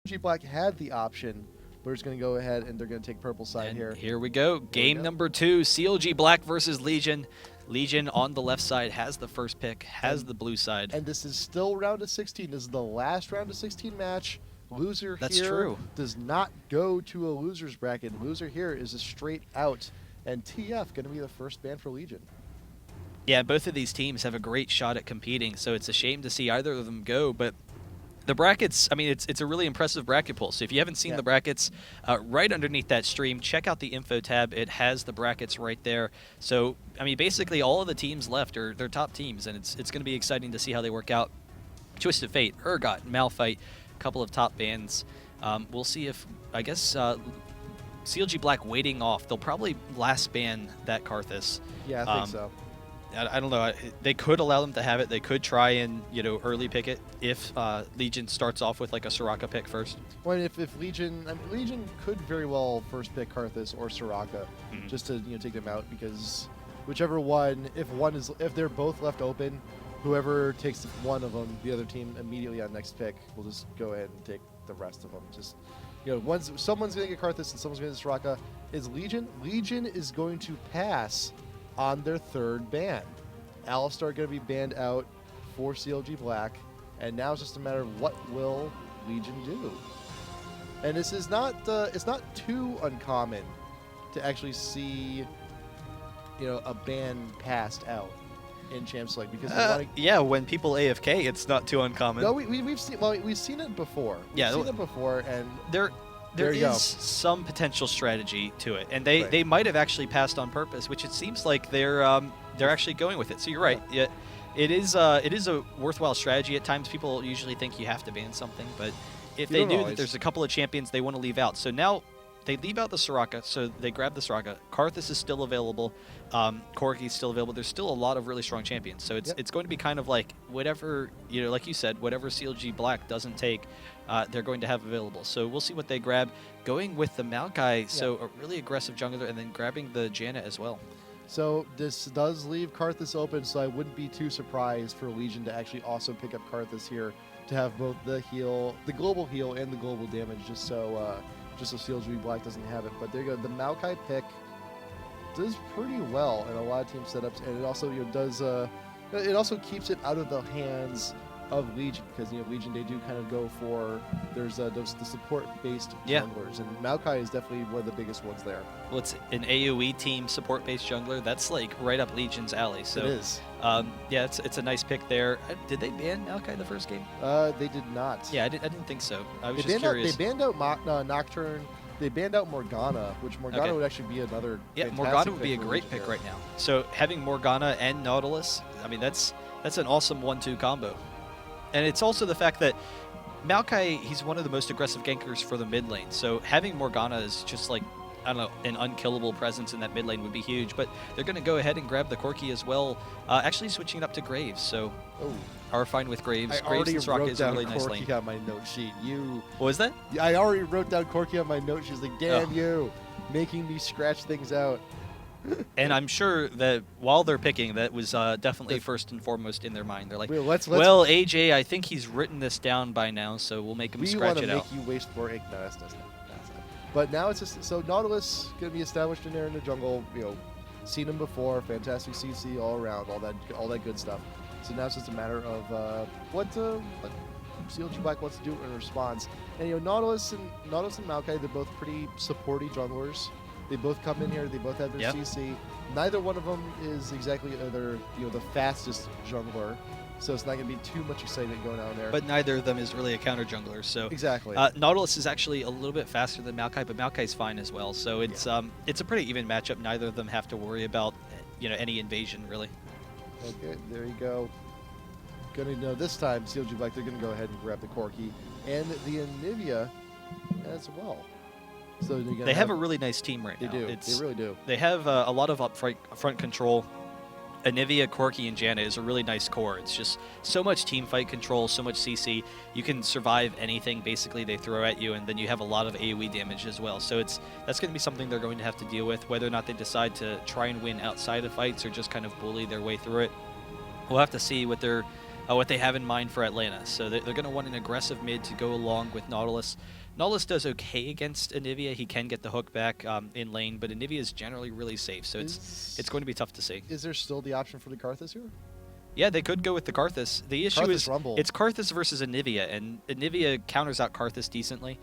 CLG Black had the option. We're just going to go ahead and they're going to take purple side And here. Here we go. Game number 2, CLG Black versus Legion. Legion on the left side has the first pick, has the blue side. And this is still round of 16. This is the last round of 16 match. Loser That's here true. does not go to a loser's bracket. Loser here is a straight out. And TF going to be the first ban for Legion. Yeah, both of these teams have a great shot at competing, so it's a shame to see either of them go, but the brackets, I mean, it's a really impressive bracket poll. So if you haven't seen the brackets, right underneath that stream, check out the info tab. It has the brackets right there. So, I mean, basically all of the teams left are their top teams, and it's going to be exciting to see how they work out. Twisted Fate, Urgot, Malphite, a couple of top bans. We'll see if, I guess, CLG Black waiting off. They'll probably last ban that Karthus. Yeah, I think so. I don't know. They could allow them to have it. They could try and, early pick it if Legion starts off with like a Soraka pick first. Well, if Legion, I mean, Legion could very well first pick Karthus or Soraka, just to take them out, because whichever one, if they're both left open, whoever takes one of them, the other team immediately on next pick will just go ahead and take the rest of them. Just once someone's going to get Karthus and someone's going to get Soraka, is Legion. Legion is going to pass on their third ban. Alistar going to be banned out for CLG Black, and now it's just a matter of what will Legion do. And this is not it's not too uncommon to actually see a ban passed out in Champs League, because yeah, when people AFK, it's not too uncommon. No, we've seen it before. We've seen it before, and there is some potential strategy to it, and they might have actually passed on purpose, which it seems like they're actually going with it. So you're right. Yeah, it is a worthwhile strategy. At times, people usually think you have to ban something, but if they do, that there's a couple of champions they want to leave out. So now they leave out the Soraka, so they grab the Soraka. Karthus is still available. Corki's still available. There's still a lot of really strong champions. So it's going to be kind of like whatever, like you said, whatever CLG Black doesn't take, they're going to have available. So we'll see what they grab. Going with the Maokai, so a really aggressive jungler, and then grabbing the Janna as well. So this does leave Karthus open, so I wouldn't be too surprised for Legion to actually also pick up Karthus here, to have both the heal, the global heal, and the global damage, just so CLG Black doesn't have it. But there you go. The Maokai pick does pretty well in a lot of team setups, and it also it also keeps it out of the hands of Legion, because Legion, they do kind of go for the support-based junglers, and Maokai is definitely one of the biggest ones there. Well, it's an AoE team support-based jungler. That's like right up Legion's alley. So it is. Yeah, it's a nice pick there. Did they ban Maokai the first game? They did not. Yeah, I didn't think so. I was just curious. They banned out Nocturne. They banned out Morgana, which Morgana would actually be another. Yeah, Morgana would be a great pick right now. So having Morgana and Nautilus, I mean, that's an awesome 1-2 combo. And it's also the fact that Maokai, he's one of the most aggressive gankers for the mid lane. So having Morgana is just like, I don't know, an unkillable presence in that mid lane would be huge. But they're going to go ahead and grab the Corki as well, actually switching it up to Graves. So are fine with Graves. Graves and Soraka is a really nice lane. I already wrote down Corki on my note sheet. What was that? I already wrote down Corki on my note sheet. Like, damn you, making me scratch things out. And I'm sure that while they're picking, that was definitely first and foremost in their mind. They're like, let's well, AJ, I think he's written this down by now, so we'll make him scratch it out. We want to make you waste more ink. No, that's not. But now it's just, so Nautilus going to be established in there in the jungle. Seen him before, fantastic CC all around, all that good stuff. So now it's just a matter of what CLG Black wants to do in response. And Nautilus and Maokai, they're both pretty supporty junglers. They both come in here. They both have their CC. Neither one of them is exactly the fastest jungler, so it's not going to be too much excitement going on there. But neither of them is really a counter jungler. So exactly. Nautilus is actually a little bit faster than Maokai, but Maokai's fine as well. So it's a pretty even matchup. Neither of them have to worry about any invasion really. Okay, there you go. This time CLG Black, they're going to go ahead and grab the Corki and the Anivia as well. So they have a really nice team right now. They really do. They have a lot of upfront control. Anivia, Corki, and Janna is a really nice core. It's just so much team fight control, so much CC. You can survive anything basically they throw at you, and then you have a lot of AoE damage as well. So that's going to be something they're going to have to deal with, whether or not they decide to try and win outside of fights or just kind of bully their way through it. We'll have to see what their what they have in mind for Atlanta. So they're going to want an aggressive mid to go along with Nautilus. Nautilus does okay against Anivia. He can get the hook back in lane, but Anivia is generally really safe, so it's going to be tough to see. Is there still the option for the Karthus here? Yeah, they could go with the Karthus. The issue is Rumble. It's Karthus versus Anivia, and Anivia counters out Karthus decently.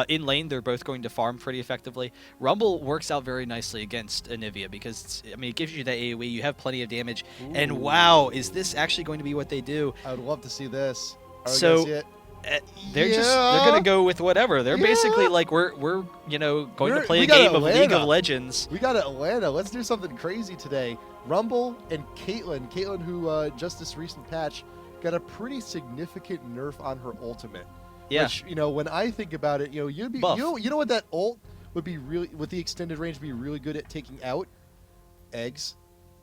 In lane, they're both going to farm pretty effectively. Rumble works out very nicely against Anivia because, I mean, it gives you that AoE. You have plenty of damage. Ooh. And wow, is this actually going to be what they do? I would love to see this. So they're going to go with whatever. They're basically like, we're going to play a game of League of Legends. We got Atlanta. Let's do something crazy today. Rumble and Caitlyn. Caitlyn, who just this recent patch got a pretty significant nerf on her ultimate. Yeah. Which, when I think about it, you'd be Buff. you know what that ult would be really with the extended range be really good at taking out? Eggs.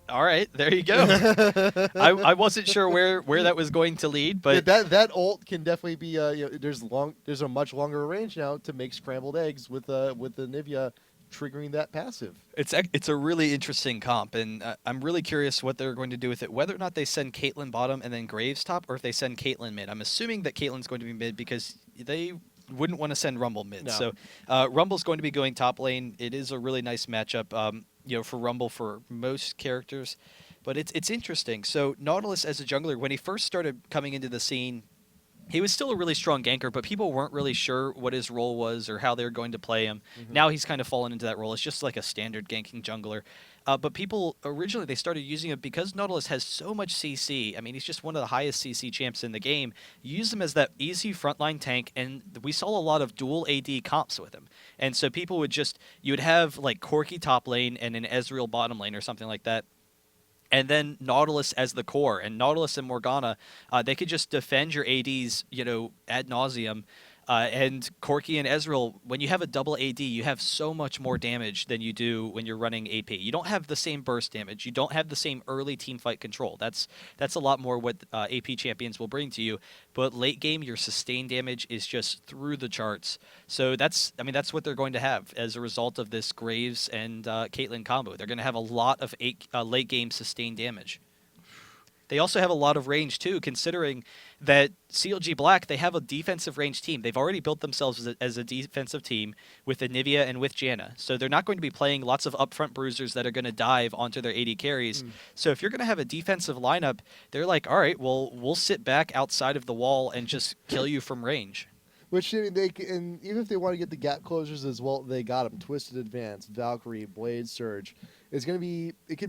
All right, there you go. I wasn't sure where that was going to lead, but that ult can definitely be there's a much longer range now to make scrambled eggs with the Nivea triggering that passive. It's a really interesting comp, and I'm really curious what they're going to do with it. Whether or not they send Caitlyn bottom and then Graves top, or if they send Caitlyn mid. I'm assuming that Caitlyn's going to be mid because they wouldn't want to send Rumble mid. No. So Rumble's going to be going top lane. It is a really nice matchup, for Rumble for most characters, but it's interesting. So Nautilus as a jungler, when he first started coming into the scene, he was still a really strong ganker, but people weren't really sure what his role was or how they were going to play him. Mm-hmm. Now he's kind of fallen into that role. It's just like a standard ganking jungler. But people, originally, they started using him because Nautilus has so much CC. I mean, he's just one of the highest CC champs in the game. Use him as that easy frontline tank, and we saw a lot of dual AD comps with him. And so people would you would have like Corki top lane and an Ezreal bottom lane or something like that. And then Nautilus as the core. And Nautilus and Morgana, they could just defend your ADs, ad nauseum. And Corki and Ezreal, when you have a double AD, you have so much more damage than you do when you're running AP. You don't have the same burst damage. You don't have the same early teamfight control. That's a lot more what AP champions will bring to you. But late game, your sustained damage is just through the charts. So that's what they're going to have as a result of this Graves and Caitlyn combo. They're going to have a lot of late game sustained damage. They also have a lot of range, too, considering that CLG Black, they have a defensive range team. They've already built themselves as a defensive team with Anivia and with Janna. So they're not going to be playing lots of upfront bruisers that are going to dive onto their AD carries. So if you're going to have a defensive lineup, they're like, all right, well, we'll sit back outside of the wall and just kill you from range. Which they can, even if they want to get the gap closures as well, they got them. Twisted Advance, Valkyrie, Blade Surge. It could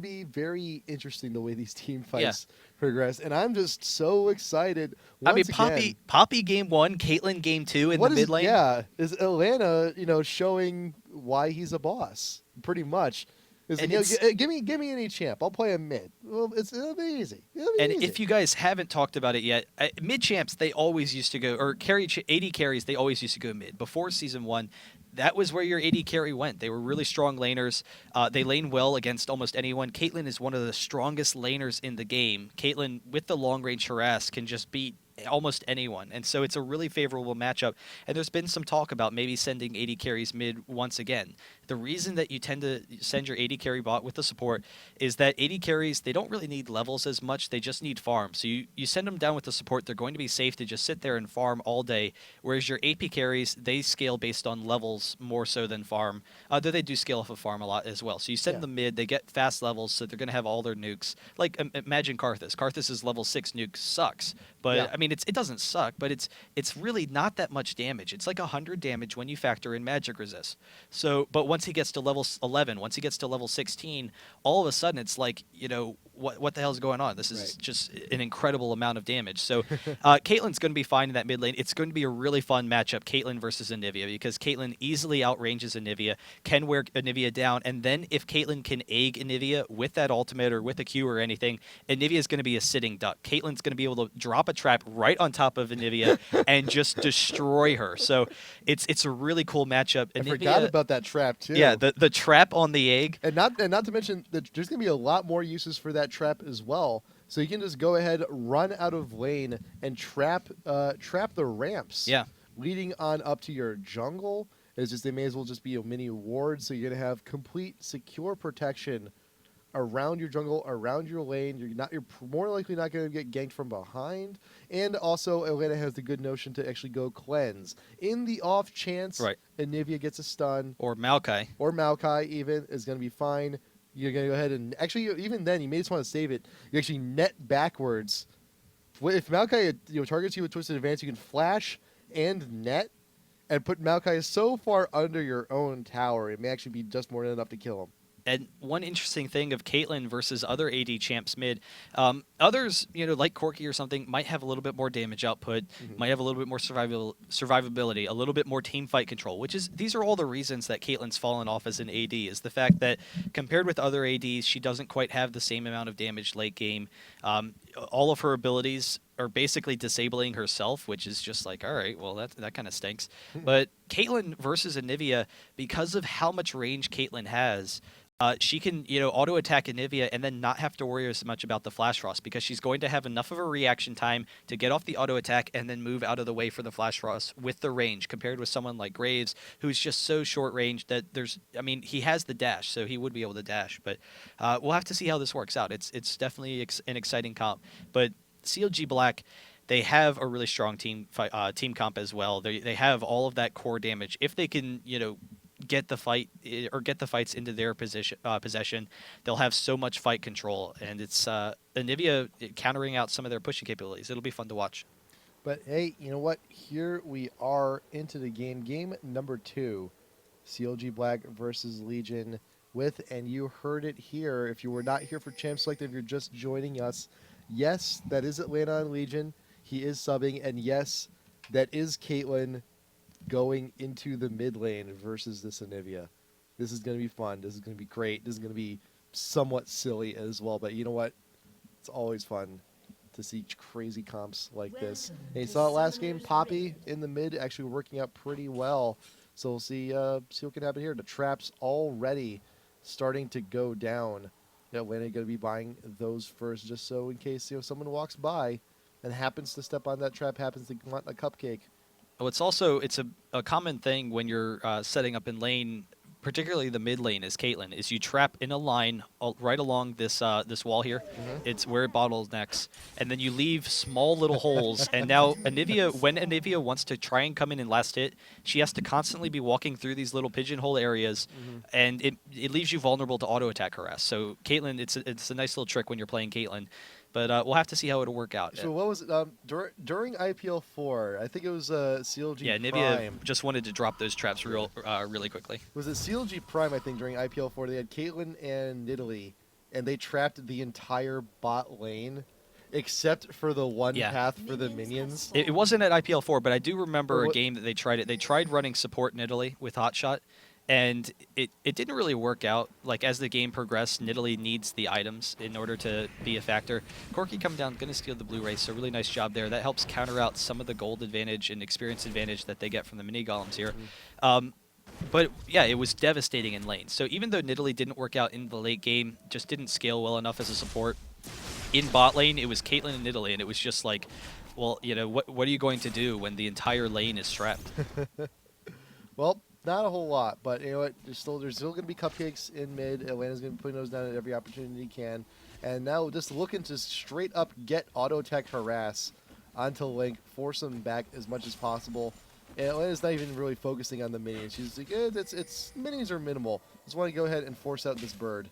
be very interesting the way these team fights progress, and I'm just so excited. Poppy game 1, Caitlyn game 2 in the mid lane. Yeah, is Atlanta, showing why he's a boss, pretty much. Give me any champ. I'll play a mid. Well, it'll be easy. If you guys haven't talked about it yet, mid champs they always used to go, or AD carries they always used to go mid. Before season 1, that was where your AD carry went. They were really strong laners. They lane well against almost anyone. Caitlyn is one of the strongest laners in the game. Caitlyn, with the long-range harass, can just beat almost anyone. And so it's a really favorable matchup. And there's been some talk about maybe sending AD carries mid once again. The reason that you tend to send your AD carry bot with the support is that AD carries, they don't really need levels as much. They just need farm. So you send them down with the support. They're going to be safe to just sit there and farm all day. Whereas your AP carries, they scale based on levels more so than farm. Though they do scale off of farm a lot as well. So you send them mid, they get fast levels, so they're going to have all their nukes. Like, imagine Karthus. Karthus's level 6 nuke sucks. But, I mean, it doesn't suck, but it's really not that much damage. It's like 100 damage when you factor in magic resist. So, but once he gets to level 11, once he gets to level 16, all of a sudden it's like, what the hell is going on? This is just an incredible amount of damage. So Caitlyn's going to be fine in that mid lane. It's going to be a really fun matchup, Caitlyn versus Anivia, because Caitlyn easily outranges Anivia, can wear Anivia down, and then if Caitlyn can egg Anivia with that ultimate or with a Q or anything, Anivia is going to be a sitting duck. Caitlyn's going to be able to drop a trap right on top of Anivia and just destroy her. So it's a really cool matchup. I forgot about that trap too. Yeah, the trap on the egg. And not to mention that there's going to be a lot more uses for that trap as well. So you can just go ahead, run out of lane, and trap the ramps. Yeah. Leading on up to your jungle. It's just they may as well just be a mini ward, so you're going to have complete secure protection around your jungle, around your lane. You're more likely not going to get ganked from behind. And also, Atlanta has the good notion to actually go cleanse. In the off chance Anivia gets a stun. Or Maokai. Or Maokai even is going to be fine. You're going to go ahead and... Actually, even then, you may just want to save it. You actually net backwards. If Maokai targets you with Twisted Advance, you can flash and net and put Maokai so far under your own tower, it may actually be just more than enough to kill him. And one interesting thing of Caitlyn versus other AD champs mid, others, like Corki or something, might have a little bit more damage output, might have a little bit more survivability, a little bit more team fight control, these are all the reasons that Caitlyn's fallen off as an AD, is the fact that compared with other ADs, she doesn't quite have the same amount of damage late game. All of her abilities are basically disabling herself, which is just like, all right, well, that kind of stinks. But Caitlyn versus Anivia, because of how much range Caitlyn has, she can, auto attack Anivia and then not have to worry as much about the Flash Frost, because she's going to have enough of a reaction time to get off the auto attack and then move out of the way for the Flash Frost with the range, compared with someone like Graves, who's just so short range that he has the dash, so he would be able to dash. But we'll have to see how this works out. It's definitely an exciting comp. But CLG Black, they have a really strong team comp as well. They have all of that core damage. If they can, get the fights into their possession, they'll have so much fight control, and it's Anivia countering out some of their pushing capabilities. It'll be fun to watch. But hey, you know what? Here we are into the game number 2, CLG Black versus Legion. And you heard it here. If you were not here for Champ Select, if you're just joining us, yes, that is Atlanta on Legion. He is subbing, and yes, that is Caitlyn going into the mid lane versus this Anivia. This is going to be fun. This is going to be great. This is going to be somewhat silly as well, but you know what? It's always fun to see crazy comps like this. And you saw it last game, Poppy in the mid actually working out pretty well. So we'll see what can happen here. The trap's already starting to go down. Atlanta going to be buying those first, just so in case someone walks by and happens to step on that trap, happens to want a cupcake. Oh, it's a common thing when you're setting up in lane, particularly the mid lane as Caitlyn, is you trap in a line right along this wall here. It's where it bottlenecks, and then you leave small little holes. And now when Anivia wants to try and come in and last hit, she has to constantly be walking through these little pigeonhole areas, and it leaves you vulnerable to auto attack harass. So Caitlyn, it's a nice little trick when you're playing Caitlyn. But we'll have to see how it'll work out. So what was it? During IPL 4, I think it was CLG Prime. Yeah, Anivia just wanted to drop those traps really quickly. Was it CLG Prime, I think, during IPL 4? They had Caitlyn and Nidalee, and they trapped the entire bot lane, except for the one path for the minions. It wasn't at IPL 4, but I do remember a game that they tried it. They tried running support Nidalee with Hotshot, and it didn't really work out. Like, as the game progressed, Nidalee needs the items in order to be a factor. Corki come down, going to steal the blue race, so really nice job there. That helps counter out some of the gold advantage and experience advantage that they get from the mini golems here. But yeah, it was devastating in lane. So even though Nidalee didn't work out in the late game, just didn't scale well enough as a support, in bot lane, it was Caitlyn and Nidalee, and it was just like, well, what are you going to do when the entire lane is trapped? Well, not a whole lot, but you know what? There's still going to be cupcakes in mid. Atlanta's going to be putting those down at every opportunity can. And now just looking to straight up get auto attack harass onto Link, force him back as much as possible. And Atlanta's not even really focusing on the minions. She's like, it's minions are minimal. Just want to go ahead and force out this bird.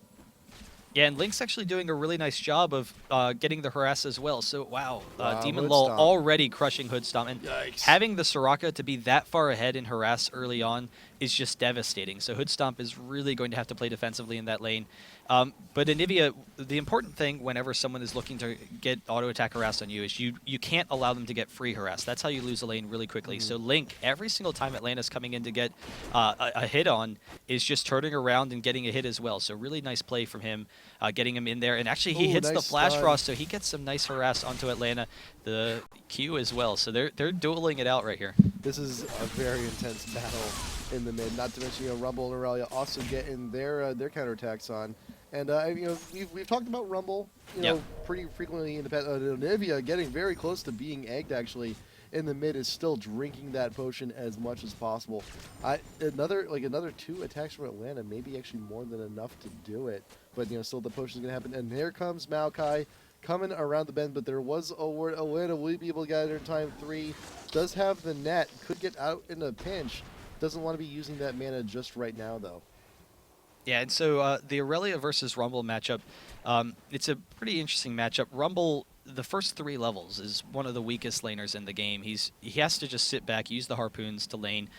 Yeah, and Link's actually doing a really nice job of getting the harass as well. So, wow, Demon Hood Lull Stomp. Already crushing Hood Stomp. And Yikes. having the Soraka to be that far ahead in harass early on is just devastating. So Hood Stomp is really going to have to play defensively in that lane. But Anivia, the important thing whenever someone is looking to get auto attack harass on you is you can't allow them to get free harass. That's how you lose a lane really quickly. So Link, every single time Atlanta's coming in to get a hit on, is just turning around and getting a hit as well. So really nice play from him, getting him in there. And actually he hits the Flash Frost, so he gets some nice harass onto Atlanta. The Q as well. So they're dueling it out right here. This is a very intense battle in the mid. Not to mention, Rumble and Aurelia also getting their counterattacks on. And we've talked about Rumble, pretty frequently in the past. Anivia getting very close to being egged actually in the mid is still drinking that potion as much as possible. Another 2 attacks from Atlanta, maybe actually more than enough to do it. But still the potion's gonna happen. And there comes Maokai coming around the bend, but there was a word. Atlanta will be able to get it in time 3. Does have the net, could get out in a pinch. Doesn't want to be using that mana just right now though. Yeah, and so the Aurelia versus Rumble matchup, it's a pretty interesting matchup. Rumble, the first 3 levels, is one of the weakest laners in the game. He has to just sit back, use the harpoons to lane.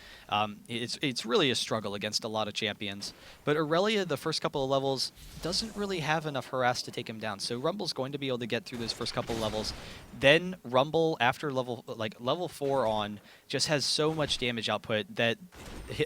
It's really a struggle against a lot of champions. But Aurelia, the first couple of levels, doesn't really have enough harass to take him down. So Rumble's going to be able to get through those first couple of levels. Then Rumble, after level 4 on, just has so much damage output that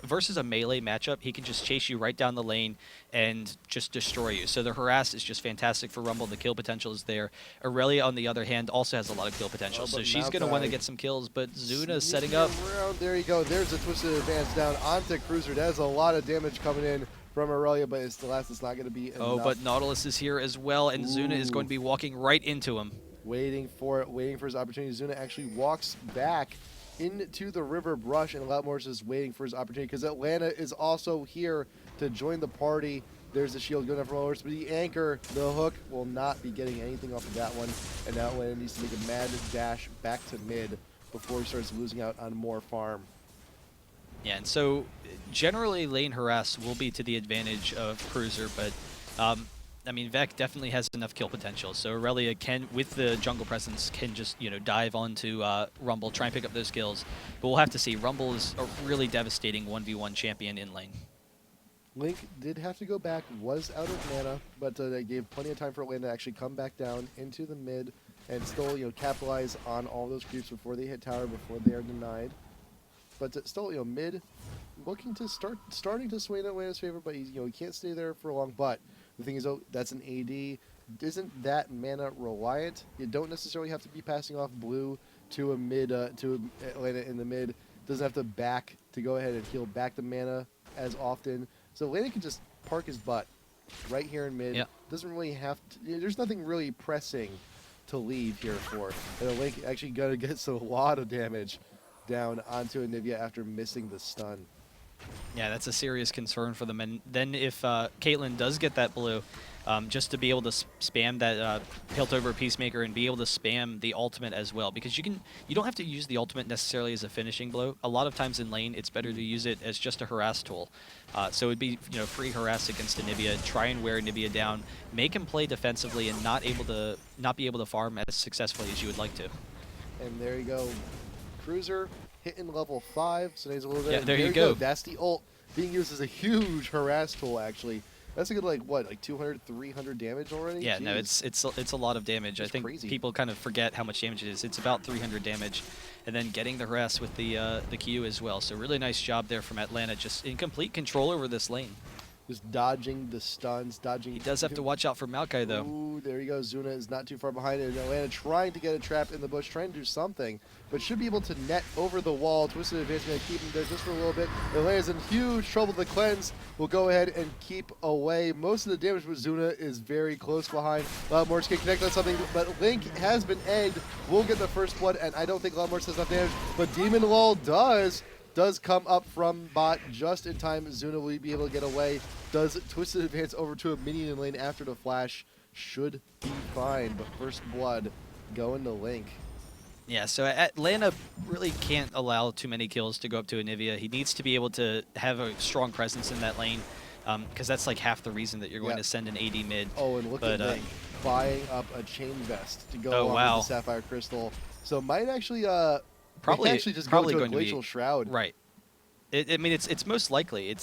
versus a melee matchup, he can just chase you right down the lane and just destroy you. So the harass is just fantastic for Rumble. The kill potential is there. Aurelia, on the other hand, also has a lot of kill potential. So she's going to want to get some kills, but Zuna is setting up. There you go. There's a twisted advance down onto Cruiser. That's a lot of damage coming in from Aurelia, but it's not going to be enough. Oh, but Nautilus is here as well, and Zuna is going to be walking right into him. Waiting for his opportunity. Zuna actually walks back into the river brush, and Loudmore is just waiting for his opportunity because Atlanta is also here to join the party. There's the shield going up from Lowers, but the anchor, the hook, will not be getting anything off of that one. And now Atlanta needs to make a mad dash back to mid before he starts losing out on more farm. Yeah, and so generally lane harass will be to the advantage of Cruiser, but I mean, Vec definitely has enough kill potential. So Aurelia can, with the jungle presence, can just, dive onto Rumble, try and pick up those kills. But we'll have to see. Rumble is a really devastating 1v1 champion in lane. Link did have to go back, was out of mana, but they gave plenty of time for Atlanta to actually come back down into the mid and still, capitalize on all those creeps before they hit tower, before they are denied. But still, mid looking to starting to sway in Atlanta's favor, but he can't stay there for long. But the thing is, that's an AD. Isn't that mana reliant? You don't necessarily have to be passing off blue to a mid, to Atlanta in the mid. Doesn't have to back to go ahead and heal back the mana as often. So Atlanta can just park his butt right here in mid. Yep. Doesn't really have to. There's nothing really pressing to leave here for. And Link actually gonna get a lot of damage down onto Anivia after missing the stun. Yeah, that's a serious concern for them. And then if Caitlyn does get that blue, just to be able to spam that hilt over Peacemaker and be able to spam the ultimate as well, because you don't have to use the ultimate necessarily as a finishing blow. A lot of times in lane, it's better to use it as just a harass tool. So it'd be free harass against Anivia, try and wear Anivia down, make him play defensively, and not be able to farm as successfully as you would like to. And there you go, Cruiser hitting level 5. So he's a little bit. Yeah, there you go. That's the ult being used as a huge harass tool actually. That's a good, like 200, 300 damage already? Yeah, Jeez. No, it's a lot of damage. That's I think crazy. people kind of forget how much damage it is. It's about 300 damage. And then getting the harass with the Q as well. So really nice job there from Atlanta, just in complete control over this lane. Just dodging the stuns, dodging. He does have to watch out for Maokai, though. Ooh, there you go. Zuna is not too far behind it. And Atlanta trying to get a trap in the bush, trying to do something, but should be able to net over the wall. Twisted advance going to keep him there just for a little bit. Atlanta's in huge trouble. The cleanse will go ahead and keep away most of the damage, but Zuna is very close behind. Loudmorse can connect on something, but Link has been egged. Will get the first blood, and I don't think Loudmorse has enough damage, but Demon Lull does come up from bot just in time. Zuna will be able to get away. Does Twisted advance over to a minion in lane after the flash. Should be fine, but first blood going to Link. Yeah, so Atlanta really can't allow too many kills to go up to Anivia. He needs to be able to have a strong presence in that lane, because that's like half the reason that you're going to send an AD mid. Oh, and look at Link buying up a chain vest to go along with the Sapphire Crystal. So might actually probably just go to a Glacial Shroud. Right. I mean, it's most likely.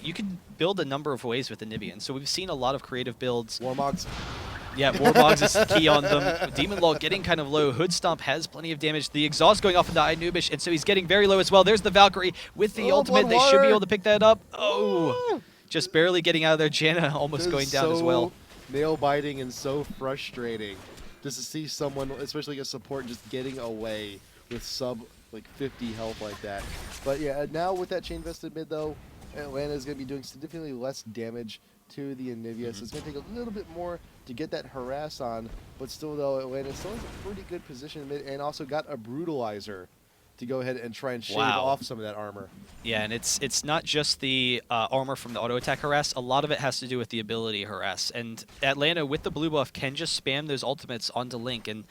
You can build a number of ways with Anivia. So we've seen a lot of creative builds. Warmogs. Yeah, Warmogs is key on them. Demon Law getting kind of low. Hood Stomp has plenty of damage. The exhaust going off into Inubish, and so he's getting very low as well. There's the Valkyrie with the ultimate. They should be able to pick that up. Oh, just barely getting out of there. Janna almost going down as well. Nail biting and so frustrating just to see someone, especially a support, just getting away with sub 50 health like that. But yeah, now with that chain vested mid though, Atlanta is going to be doing significantly less damage to the Anivia, so it's going to take a little bit more to get that harass on. But still though, Atlanta still has a pretty good position in mid, and also got a brutalizer to go ahead and try and shave off some of that armor. Yeah, and it's not just the armor from the auto attack harass. A lot of it has to do with the ability harass. And Atlanta, with the blue buff, can just spam those ultimates onto Link, and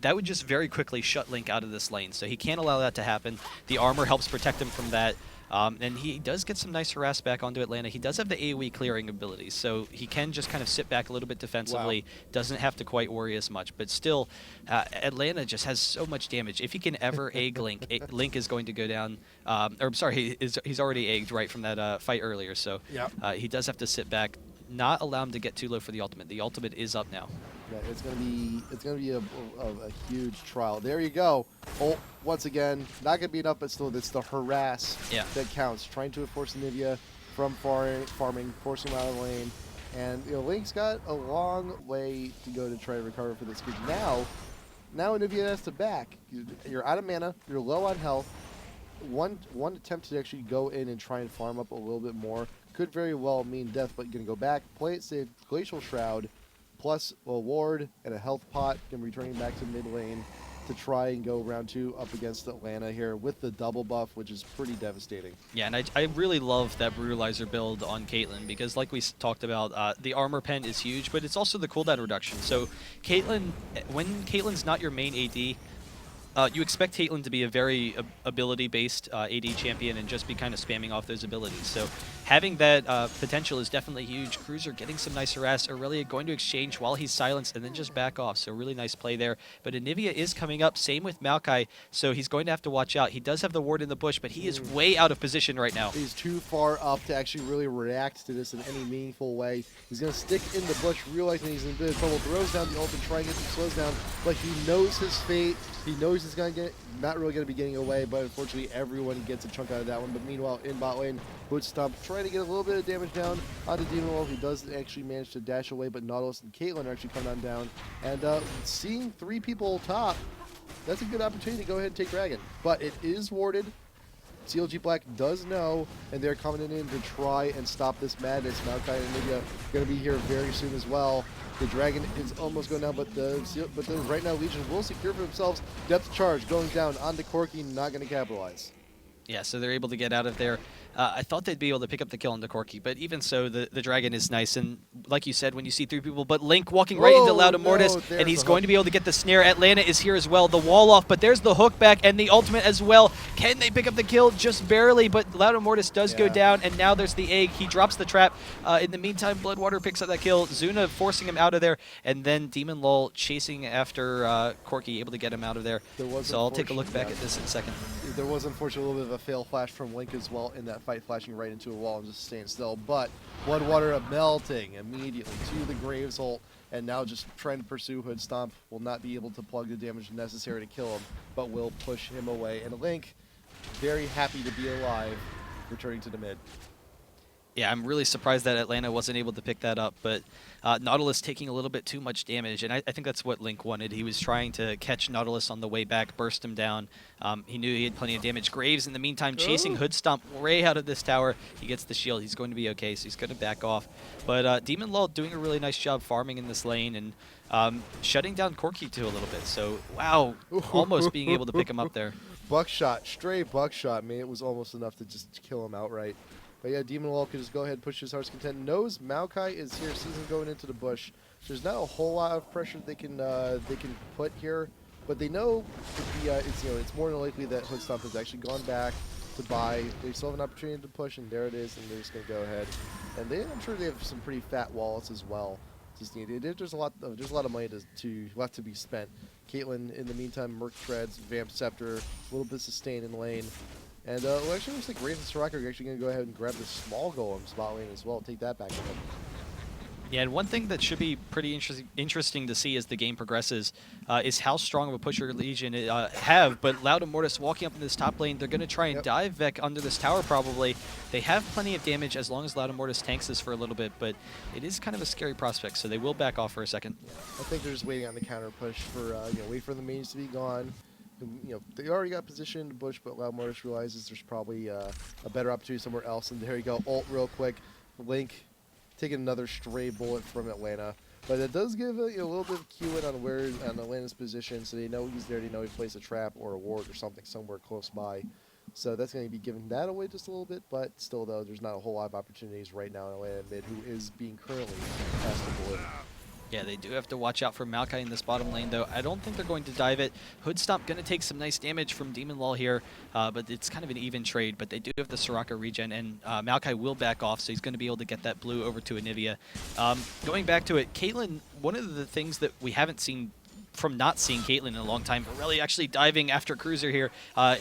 that would just very quickly shut Link out of this lane. So he can't allow that to happen. The armor helps protect him from that. And he does get some nice harass back onto Atlanta. He does have the AoE clearing abilities, so he can just kind of sit back a little bit defensively. Doesn't have to quite worry as much. But still, Atlanta just has so much damage. If he can ever egg Link, Link is going to go down. Or I'm sorry, he's already egged right from that fight earlier. So he does have to sit back, not allow him to get too low for the ultimate. The ultimate is up now. Yeah, it's gonna be a huge trial. There you go. Ult once again, not gonna be enough, but still, it's the harass that counts. Trying to force Anivia from farming, forcing him out of the lane, and Link's got a long way to go to try to recover for this. Because now Anivia has to back. You're out of mana. You're low on health. One attempt to actually go in and try and farm up a little bit more could very well mean death. But you're gonna go back, play it safe, Glacial Shroud, plus a ward and a health pot, and returning back to mid lane to try and go round 2 up against Atlanta here with the double buff, which is pretty devastating. Yeah, and I really love that Brutalizer build on Caitlyn, because like we talked about, the armor pen is huge, but it's also the cooldown reduction. So Caitlyn, when Caitlyn's not your main AD, you expect Caitlyn to be a very ability-based AD champion and just be kind of spamming off those abilities. So having that potential is definitely huge. Cruiser getting some nice harass. Aurelia going to exchange while he's silenced and then just back off. So really nice play there. But Anivia is coming up. Same with Maokai. So he's going to have to watch out. He does have the ward in the bush, but he is way out of position right now. He's too far up to actually really react to this in any meaningful way. He's going to stick in the bush, realizing he's in a bit of trouble. Throws down the ult and trying to get some slows down. But he knows his fate. He knows he's going to get, not really going to be getting away, but unfortunately everyone gets a chunk out of that one. But meanwhile, in bot lane, Boot Stomp trying to get a little bit of damage down onto Demon Wolf. He does actually manage to dash away, but Nautilus and Caitlyn are actually coming on down. And seeing 3 people top, that's a good opportunity to go ahead and take Dragon. But it is warded. CLG Black does know, and they're coming in to try and stop this madness. Maokai and Anivia going to be here very soon as well. The Dragon is almost going down, but right now Legion will secure for themselves. Depth charge going down onto Corki, not going to capitalize. Yeah, so they're able to get out of there. I thought they'd be able to pick up the kill into Corki, but even so, the Dragon is nice. And like you said, when you see 3 people, but Link walking right into Loud Immortus, and he's going to be able to get the snare. Atlanta is here as well. The wall off, but there's the hook back and the ultimate as well. Can they pick up the kill? Just barely, but Loud Immortus does go down, and now there's the egg. He drops the trap. In the meantime, Bloodwater picks up that kill. Zuna forcing him out of there, and then Demon Lull chasing after Corki, able to get him out of there. So I'll take a look back at this in a second. There was unfortunately a little bit of a fail flash from Link as well in that fight, flashing right into a wall and just staying still. But Bloodwater melting immediately to the Graves ult, and now just trying to pursue Hood Stomp. Will not be able to plug the damage necessary to kill him, but will push him away. And Link, very happy to be alive, returning to the mid. Yeah, I'm really surprised that Atlanta wasn't able to pick that up, but Nautilus taking a little bit too much damage, and I think that's what Link wanted. He was trying to catch Nautilus on the way back, burst him down. He knew he had plenty of damage. Graves, in the meantime, chasing Hood Stomp way out of this tower. He gets the shield. He's going to be okay, so he's going to back off. But Demon Lull doing a really nice job farming in this lane and shutting down Corki too a little bit. So, wow, almost being able to pick him up there. Buckshot, stray buckshot, man. It was almost enough to just kill him outright. But yeah, Demon Lull can just go ahead and push his heart's content. Knows Maokai is here, sees him going into the bush. There's not a whole lot of pressure they can put here, but they know it's more than likely that Hood Stomp has actually gone back to buy. They still have an opportunity to push, and there it is, and they're just gonna go ahead. And I'm sure they have some pretty fat wallets as well. There's a lot of money left to be spent. Caitlyn, in the meantime, Merc Treads, Vamp Scepter, a little bit of sustain in lane. And well, actually, looks like Raven and Soraka are actually going to go ahead and grab the small golem spot lane as well. Take that back with them. Yeah, and one thing that should be pretty interesting to see as the game progresses is how strong of a pusher Legion have. But Loud Immortus walking up in this top lane, they're going to try and dive Vec under this tower probably. They have plenty of damage as long as Loud Immortus tanks this for a little bit, but it is kind of a scary prospect, so they will back off for a second. Yeah, I think they're just waiting on the counter push for wait for the mains to be gone. They already got positioned in the bush, but Loud Immortus realizes there's probably a better opportunity somewhere else. And there you go, ult real quick. Link taking another stray bullet from Atlanta. But it does give a little bit of cue in on where on Atlanta's position, so they know he's there. They know he placed a trap or a ward or something somewhere close by. So that's going to be giving that away just a little bit, but still, though, there's not a whole lot of opportunities right now in Atlanta mid, who is being currently passed the blue. Yeah, they do have to watch out for Maokai in this bottom lane, though. I don't think they're going to dive it. Hood Stomp going to take some nice damage from Demon Law here, but it's kind of an even trade. But they do have the Soraka regen, and Maokai will back off, so he's going to be able to get that blue over to Anivia. Going back to it, Caitlyn, one of the things that we haven't seen from not seeing Caitlyn in a long time, but really actually diving after Cruiser here,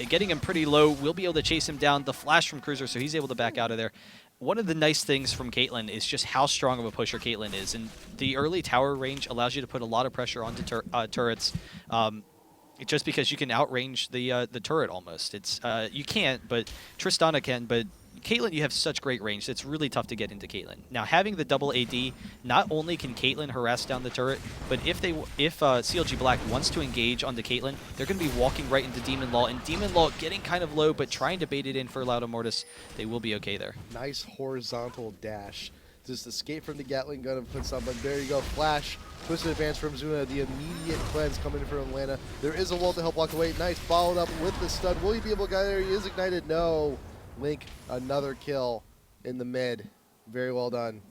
getting him pretty low, will be able to chase him down. The flash from Cruiser, so he's able to back out of there. One of the nice things from Caitlyn is just how strong of a pusher Caitlyn is, and the early tower range allows you to put a lot of pressure onto turrets, just because you can outrange the turret almost. It's you can't, but Tristana can, but Caitlyn, you have such great range. It's really tough to get into Caitlyn. Now, having the double AD, not only can Caitlyn harass down the turret, but if CLG Black wants to engage onto Caitlyn, they're going to be walking right into Demon Law, and Demon Law getting kind of low, but trying to bait it in for Lauda Mortis. They will be okay there. Nice horizontal dash. Just escape from the Gatling gun and put something. There you go. Flash. Twisted advance from Zuna. The immediate cleanse coming in from Atlanta. There is a wall to help block away. Nice. Followed up with the stun. Will he be able to get there? He is ignited. No. Link, another kill in the mid. Very well done.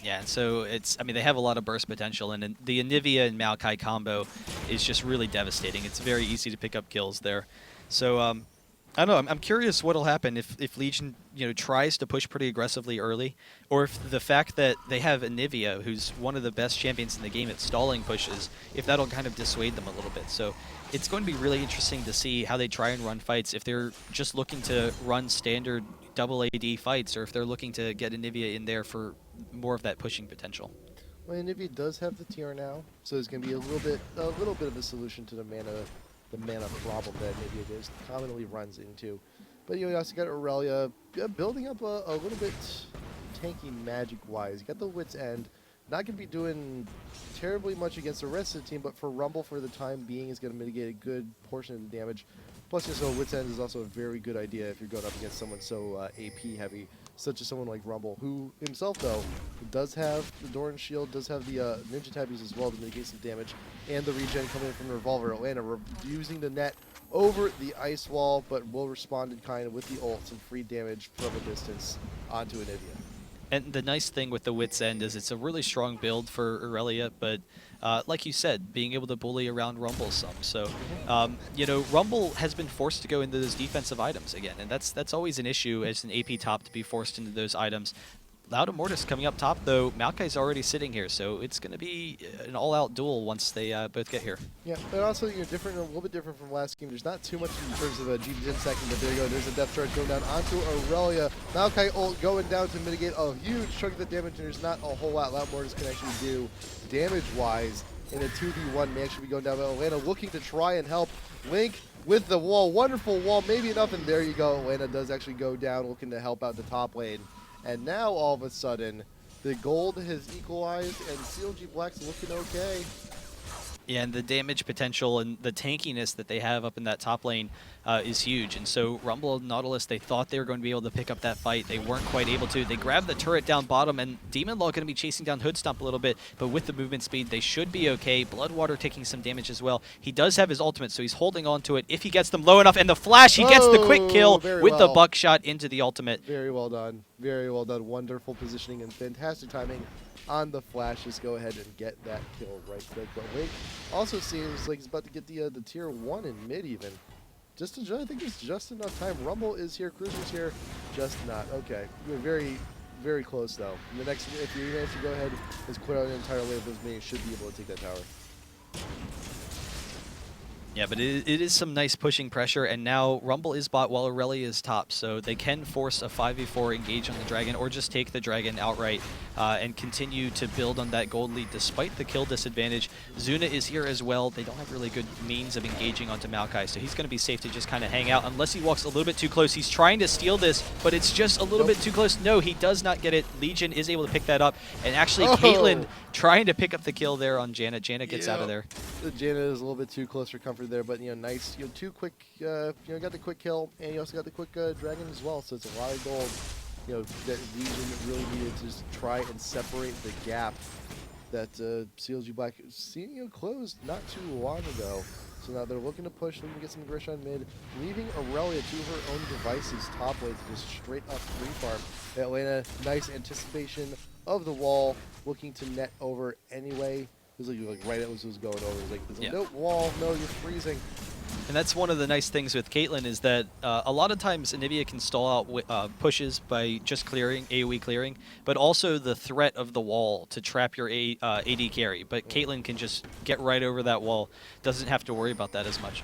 Yeah, and so they have a lot of burst potential, and the Anivia and Maokai combo is just really devastating. It's very easy to pick up kills there. So, I don't know. I'm curious what'll happen if Legion, tries to push pretty aggressively early, or if the fact that they have Anivia, who's one of the best champions in the game at stalling pushes, if that'll kind of dissuade them a little bit. So it's going to be really interesting to see how they try and run fights, if they're just looking to run standard double AD fights, or if they're looking to get Anivia in there for more of that pushing potential. Well, Anivia does have the TR now, so it's going to be a little bit of a solution to the mana problem that Anivia is commonly runs into. But you also got Aurelia building up a little bit tanky magic-wise. You got the Wit's End. Not going to be doing terribly much against the rest of the team, but for Rumble for the time being is going to mitigate a good portion of the damage. Plus, Wit's End is also a very good idea if you're going up against someone so AP heavy, such as someone like Rumble, who himself, though, does have the Doran Shield, does have the Ninja Tabbies as well to mitigate some damage, and the regen coming in from the Revolver. Atlanta using the net over the ice wall, but will respond in kind with the ult, some free damage from a distance onto Anivia. And the nice thing with the Wit's End is it's a really strong build for Aurelia, but like you said, being able to bully around Rumble some. So, Rumble has been forced to go into those defensive items again, and that's always an issue as an AP top to be forced into those items. Lauda Mortis coming up top, though. Maokai's already sitting here, so it's going to be an all-out duel once they both get here. Yeah, but also a little bit different from last game. There's not too much in terms of a GG second, but there you go. There's a death charge going down onto Aurelia. Maokai ult going down to mitigate a huge chunk of the damage, and there's not a whole lot Lauda Mortis can actually do damage-wise in a 2v1. May actually be going down, but Atlanta looking to try and help Link with the wall. Wonderful wall, maybe enough, and there you go. Atlanta does actually go down, looking to help out the top lane. And now, all of a sudden, the gold has equalized, and CLG Black's looking okay. Yeah, and the damage potential and the tankiness that they have up in that top lane is huge. And so Rumble and Nautilus, they thought they were going to be able to pick up that fight. They weren't quite able to. They grabbed the turret down bottom, and Demon Law going to be chasing down Hood Stomp a little bit, but with the movement speed, they should be okay. Bloodwater taking some damage as well. He does have his ultimate, so he's holding on to it if he gets them low enough. And the flash, he gets the quick kill with the buckshot into the ultimate. Very well done. Very well done. Wonderful positioning and fantastic timing on the flash. Just go ahead and get that kill right quick. But Link also seems like he's about to get the tier 1 in mid even. I think it's just enough time. Rumble is here, Cruiser's here, just not. Okay, we're very, very close though. In the next, if you go ahead and clear out an entire wave of those minions, should be able to take that tower. Yeah, but it is some nice pushing pressure, and now Rumble is bot while Aurelia is top, so they can force a 5v4 engage on the Dragon, or just take the Dragon outright and continue to build on that gold lead despite the kill disadvantage. Zuna is here as well. They don't have really good means of engaging onto Maokai, so he's going to be safe to just kind of hang out unless he walks a little bit too close. He's trying to steal this, but it's just a little bit too close. No, he does not get it. Legion is able to pick that up, and actually Caitlyn trying to pick up the kill there on Janet. Janet gets out of there. Janet is a little bit too close for comfort there, but nice. Two quick, got the quick kill, and you also got the quick Dragon as well. So it's a lot of gold that Legion really needed to just try and separate the gap that CLG Black seen closed not too long ago. So now they're looking to push, looking to get some Grish on mid, leaving Aurelia to her own devices top lane to just straight up free farm. Atlanta, nice anticipation of the wall, looking to net over anyway. It was like right as it was going over, it was like, nope, wall, no, you're freezing. And that's one of the nice things with Caitlyn is that a lot of times Anivia can stall out pushes by just clearing, AoE clearing, but also the threat of the wall to trap your AD carry. But Caitlyn can just get right over that wall, doesn't have to worry about that as much.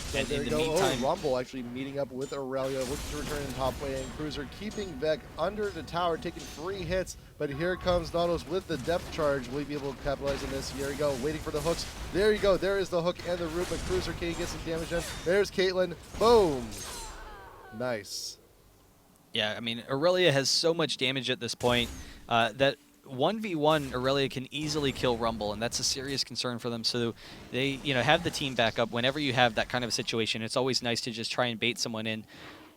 So and there in you the go. meantime, Rumble actually meeting up with Aurelia, looking to return in top lane. Cruiser keeping Vec under the tower, taking 3 hits. But here comes Nautilus with the depth charge. Will he be able to capitalize on this? Here we go, waiting for the hooks. There you go. There is the hook and the root, but Cruiser can get some damage in. There's Caitlyn. Boom. Nice. Yeah, I mean, Aurelia has so much damage at this point that 1v1 Aurelia can easily kill Rumble, and that's a serious concern for them. So they, have the team back up. Whenever you have that kind of a situation, it's always nice to just try and bait someone in.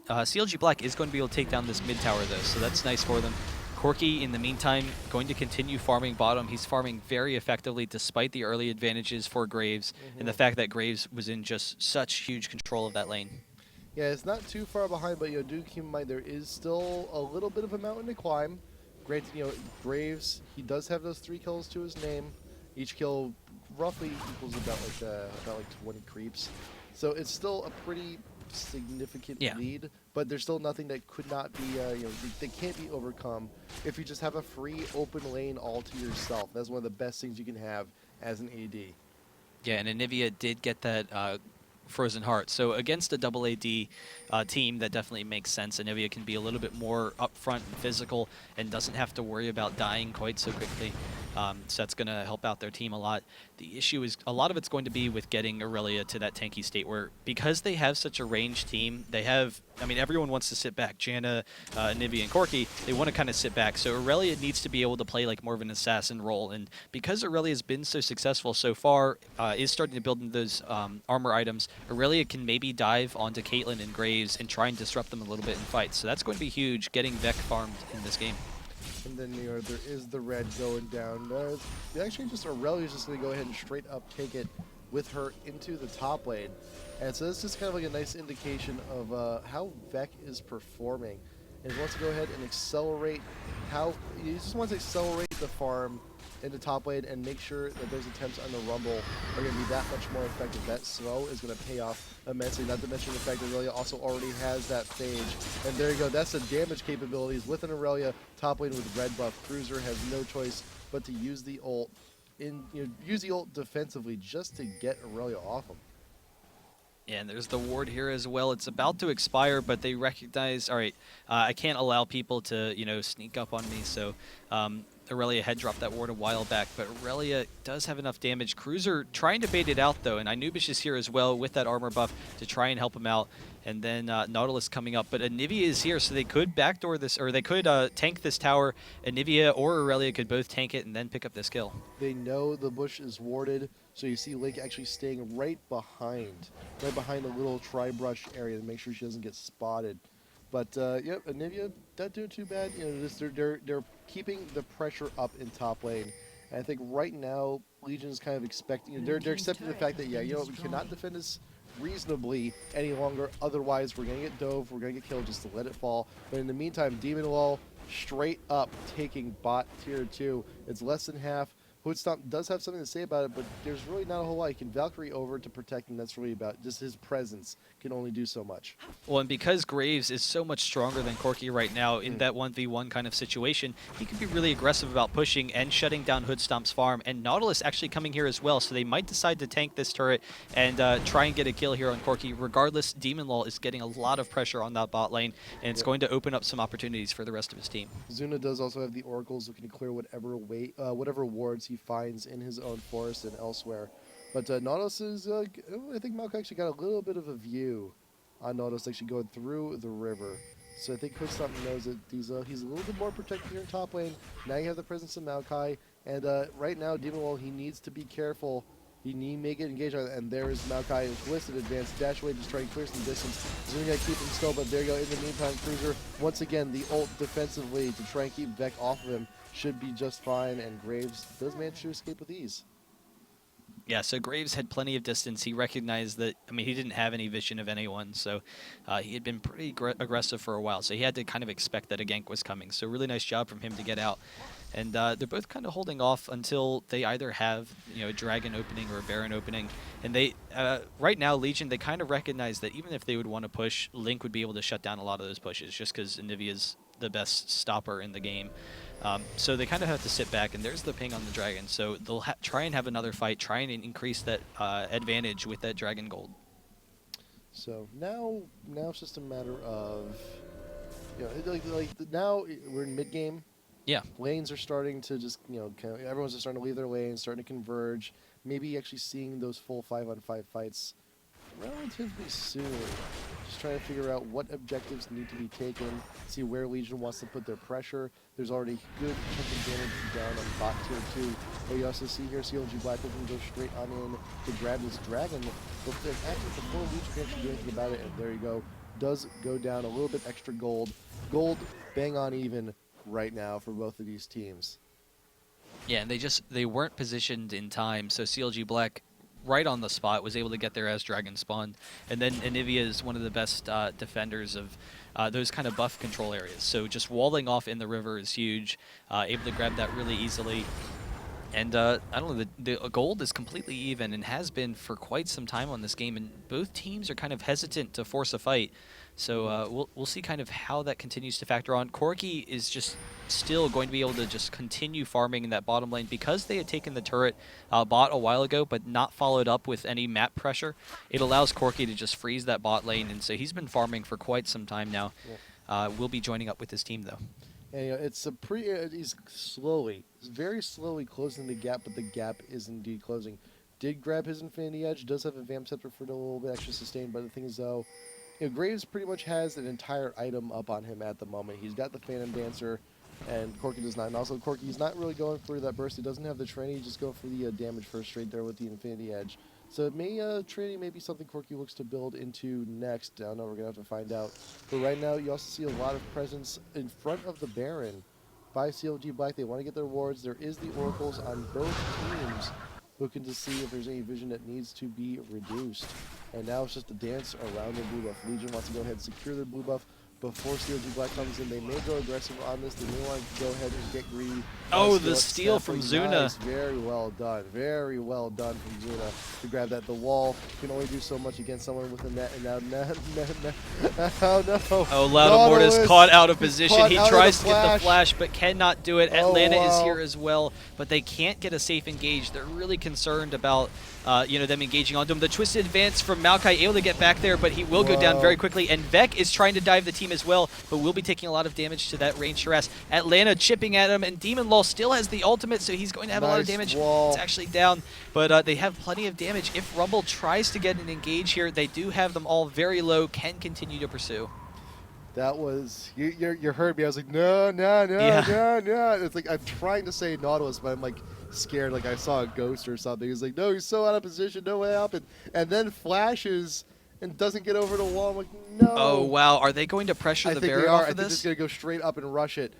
CLG Black is going to be able to take down this mid tower, though, so that's nice for them. Corki, in the meantime, going to continue farming bottom. He's farming very effectively despite the early advantages for Graves and the fact that Graves was in just such huge control of that lane. Yeah, it's not too far behind, but do keep in mind there is still a little bit of a mountain to climb. Granted, Graves, he does have those 3 kills to his name. Each kill roughly equals about like 20 creeps. So it's still a pretty significant lead, but there's still nothing that could not be, that can't be overcome if you just have a free open lane all to yourself. That's one of the best things you can have as an AD. Yeah, and Anivia did get that Frozen Heart. So against a double AD team, that definitely makes sense. Anivia can be a little bit more upfront and physical and doesn't have to worry about dying quite so quickly. So that's going to help out their team a lot. The issue is a lot of it's going to be with getting Aurelia to that tanky state where, because they have such a ranged team, they have, everyone wants to sit back. Janna, Anivia, and Corki, they want to kind of sit back. So Aurelia needs to be able to play like more of an assassin role. And because Aurelia has been so successful so far, is starting to build in those armor items, Aurelia can maybe dive onto Caitlyn and Graves and try and disrupt them a little bit in fights. So that's going to be huge, getting Vec farmed in this game. And then there is the red going down. Actually, just Aurelia's just going to go ahead and straight up take it with her into the top lane. And so this is kind of like a nice indication of how Vec is performing. And he wants to go ahead and accelerate he just wants to accelerate the farm into top lane and make sure that those attempts on the Rumble are going to be that much more effective. That slow is going to pay off immensely, not to mention the fact that Aurelia also already has that phage. And there you go, that's the damage capabilities with an Aurelia top lane with red buff. Cruiser has no choice but to use the ult use the ult defensively just to get Aurelia off him. Yeah, and there's the ward here as well. It's about to expire, but they recognize, all right, I can't allow people to, sneak up on me, so Aurelia had dropped that ward a while back, but Aurelia does have enough damage. Cruiser trying to bait it out, though, and Anubis is here as well with that armor buff to try and help him out. And then Nautilus coming up, but Anivia is here, so they could backdoor this, or they could tank this tower. Anivia or Aurelia could both tank it and then pick up this kill. They know the bush is warded, so you see Link actually staying right behind the little tri-brush area to make sure she doesn't get spotted. But yep, Anivia not doing too bad. They're keeping the pressure up in top lane. And I think right now Legion's kind of expecting. They're accepting the fact that we cannot defend this reasonably any longer. Otherwise, we're gonna get dove. We're gonna get killed just to let it fall. But in the meantime, Demon Wall straight up taking bot tier 2. It's less than half. Hoodstomp does have something to say about it, but there's really not a whole lot. He can Valkyrie over to protect him. That's really about just his presence can only do so much. Well, and because Graves is so much stronger than Corki right now in that 1v1 kind of situation, he can be really aggressive about pushing and shutting down Hoodstomp's farm. And Nautilus actually coming here as well, so they might decide to tank this turret and try and get a kill here on Corki. Regardless, Demon Law is getting a lot of pressure on that bot lane, and it's going to open up some opportunities for the rest of his team. Zuna does also have the oracles looking to clear whatever wards he finds in his own forest and elsewhere. But Nautilus is, I think Malcolm actually got a little bit of a view on Nautilus actually going through the river. So I think Hoodstop knows that he's a little bit more protected here in top lane. Now you have the presence of Maokai, and right now Demon Wall, he needs to be careful He may get engaged on it, and there is Maokai with Twisted Advance. Dash away, just trying to clear some distance. Zuna got to keep him still, but there you go. In the meantime, Cruiser, once again, the ult defensively to try and keep Vec off of him should be just fine, and Graves does manage to escape with ease. Yeah, so Graves had plenty of distance. He recognized that, I mean, he didn't have any vision of anyone, so he had been pretty aggressive for a while, so he had to kind of expect that a gank was coming. So really nice job from him to get out. And they're both kind of holding off until they either have, you know, a Dragon opening or a Baron opening. And they, right now, Legion, they kind of recognize that even if they would want to push, Link would be able to shut down a lot of those pushes just because Anivia's the best stopper in the game. So they kind of have to sit back, and there's the ping on the Dragon. So they'll try and have another fight, try and increase that advantage with that Dragon Gold. So now it's just a matter of, you know, now we're in mid game. Yeah. Lanes are starting to just, you know, everyone's just starting to leave their lanes, starting to converge. Maybe actually seeing those full 5-on-5 fights relatively soon. Just trying to figure out what objectives need to be taken, see where Legion wants to put their pressure. There's already good chunk of damage down on bot tier 2. But you also see here CLG Black can go straight on in to grab this Dragon. But actually before Legion can actually do anything about it, and there you go. Does go down a little bit extra gold. Gold bang on even right now for both of these teams. Yeah, and they weren't positioned in time, so CLG Black right on the spot was able to get there as Dragon spawned. And then Anivia is one of the best defenders of those kind of buff control areas. So just walling off in the river is huge, able to grab that really easily. And I don't know, the gold is completely even and has been for quite some time on this game, and both teams are kind of hesitant to force a fight. So we'll see kind of how that continues to factor on. Corki is just still going to be able to just continue farming in that bottom lane because they had taken the turret bot a while ago but not followed up with any map pressure. It allows Corki to just freeze that bot lane, and so he's been farming for quite some time now. Yeah. Will be joining up with his team though. And you know, it's a he's very slowly closing the gap, but the gap is indeed closing. Did grab his Infinity Edge, does have a Vamp Scepter for a little bit extra sustain, but the thing is though, you know, Graves pretty much has an entire item up on him at the moment. He's got the Phantom Dancer, and Corki does not. And also Corki's not really going for that burst. He doesn't have the Trinity, he's just going for the damage first straight there with the Infinity Edge. So it may, Trinity may be something Corki looks to build into next. I don't know, we're going to have to find out. But right now, you also see a lot of presence in front of the Baron by CLG Black. They want to get their wards. There is the Oracles on both teams, looking to see if there's any vision that needs to be reduced. And now it's just a dance around the blue buff. Legion wants to go ahead and secure the blue buff before CLG Black comes in. They may go aggressive on this. They may want to go ahead and get greedy. Oh, the steal from Zuna. Nice. Very well done. Very well done from Zuna to grab that. The wall can only do so much against someone with a net. And now, oh no. Oh, Loudamort is caught out of position. He tries to get the flash, but cannot do it. Atlanta is here as well, but they can't get a safe engage. They're really concerned about them engaging onto him. The twisted advance from Maokai, able to get back there, but he will go down very quickly. And Vec is trying to dive the team as well, but will be taking a lot of damage to that ranged harass. Atlanta chipping at him, and Demon Law still has the ultimate, so he's going to have a lot of damage. It's actually down, but they have plenty of damage. If Rumble tries to get an engage here, they do have them all very low, can continue to pursue. That was, you heard me. I was like, no. It's like, I'm trying to say Nautilus, but I'm like scared, like I saw a ghost or something. He's like, no, he's so out of position, no way up. And then flashes and doesn't get over the wall. I'm like, no. Oh, wow. Are they going to pressure the Baron off of this? I think they're just going to go straight up and rush it.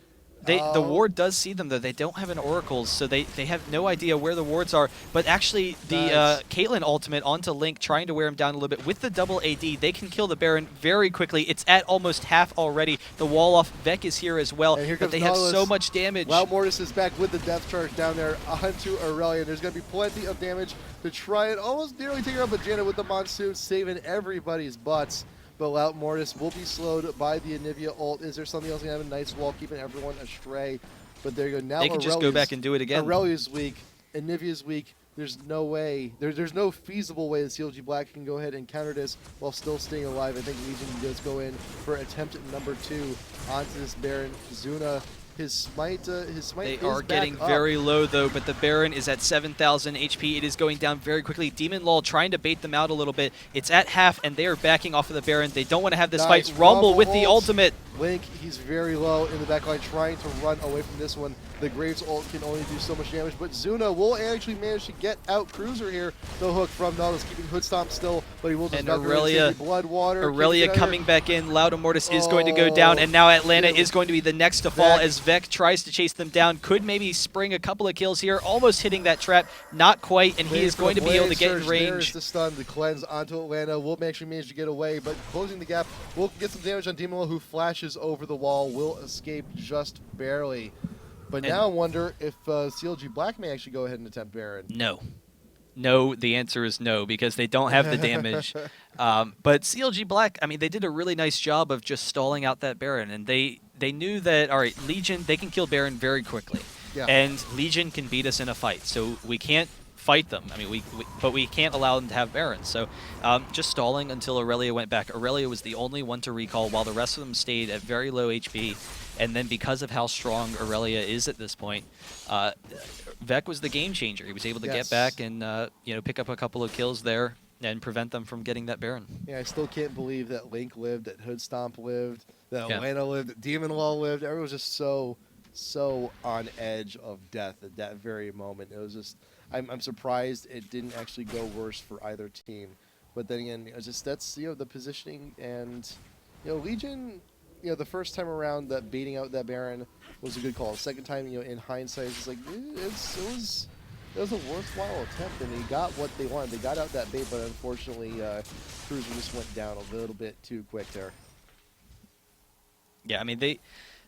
The ward does see them, though. They don't have an Oracles, so they have no idea where the wards are. But actually, the Caitlyn ultimate onto Link, trying to wear him down a little bit. With the double AD, they can kill the Baron very quickly. It's at almost half already. The wall off Vec is here as well, but they have so much damage. Loudamort is back with the death charge down there onto Aurelia. There's going to be plenty of damage to try and almost nearly take her out, but Janet with the Monsoon saving everybody's butts. But Loudamort will be slowed by the Anivia ult. Is there something else? Going to have a nice wall keeping everyone astray. But there you go. Now they can just go back and do it again. Aurelia's weak. Anivia's weak. There's no way. There's no feasible way that CLG Black can go ahead and counter this while still staying alive. I think Legion does go in for attempt number 2 onto this Baron. Zuna. His smite they are getting very low, though, but the Baron is at 7,000 HP. It is going down very quickly. Demon Law trying to bait them out a little bit. It's at half, and they are backing off of the Baron. They don't want to have this fight. Rumble with the ultimate. Link, he's very low in the back line, trying to run away from this one. The Graves ult can only do so much damage, but Zuna will actually manage to get out Cruiser here. The hook from Nautilus, keeping Hood Stomp still, but he will just not Aurelia, Blood Water. Aurelia coming back in. Loud Immortus is going to go down, and now Atlanta is going to be the next to fall as Vec tries to chase them down. Could maybe spring a couple of kills here, almost hitting that trap. Not quite, and he is going to be able to get in range. There's the stun, the cleanse onto Atlanta. Will actually manage to get away, but closing the gap will get some damage on Demon, who flashes over the wall, will escape just barely. But now I wonder if CLG Black may actually go ahead and attempt Baron. No. No, the answer is no, because they don't have the damage. But CLG Black, I mean, they did a really nice job of just stalling out that Baron, and they knew that, all right, Legion, they can kill Baron very quickly. Yeah. And Legion can beat us in a fight, so we can't fight them. I mean, but we can't allow them to have Baron. So just stalling until Aurelia went back. Aurelia was the only one to recall, while the rest of them stayed at very low HP. And then because of how strong Aurelia is at this point, Vec was the game changer. He was able to get back and pick up a couple of kills there and prevent them from getting that Baron. Yeah, I still can't believe that Link lived, that Hood Stomp lived, that Atlanta lived, that Demon Law lived. Everyone was just so on edge of death at that very moment. It was just, I'm surprised it didn't actually go worse for either team. But then again, it's just that's the positioning, and Legion, the first time around that baiting out that Baron was a good call. The second time, in hindsight, it's like it was a worthwhile attempt, and they got what they wanted. They got out that bait, but unfortunately, Cruiser just went down a little bit too quick there. Yeah, I mean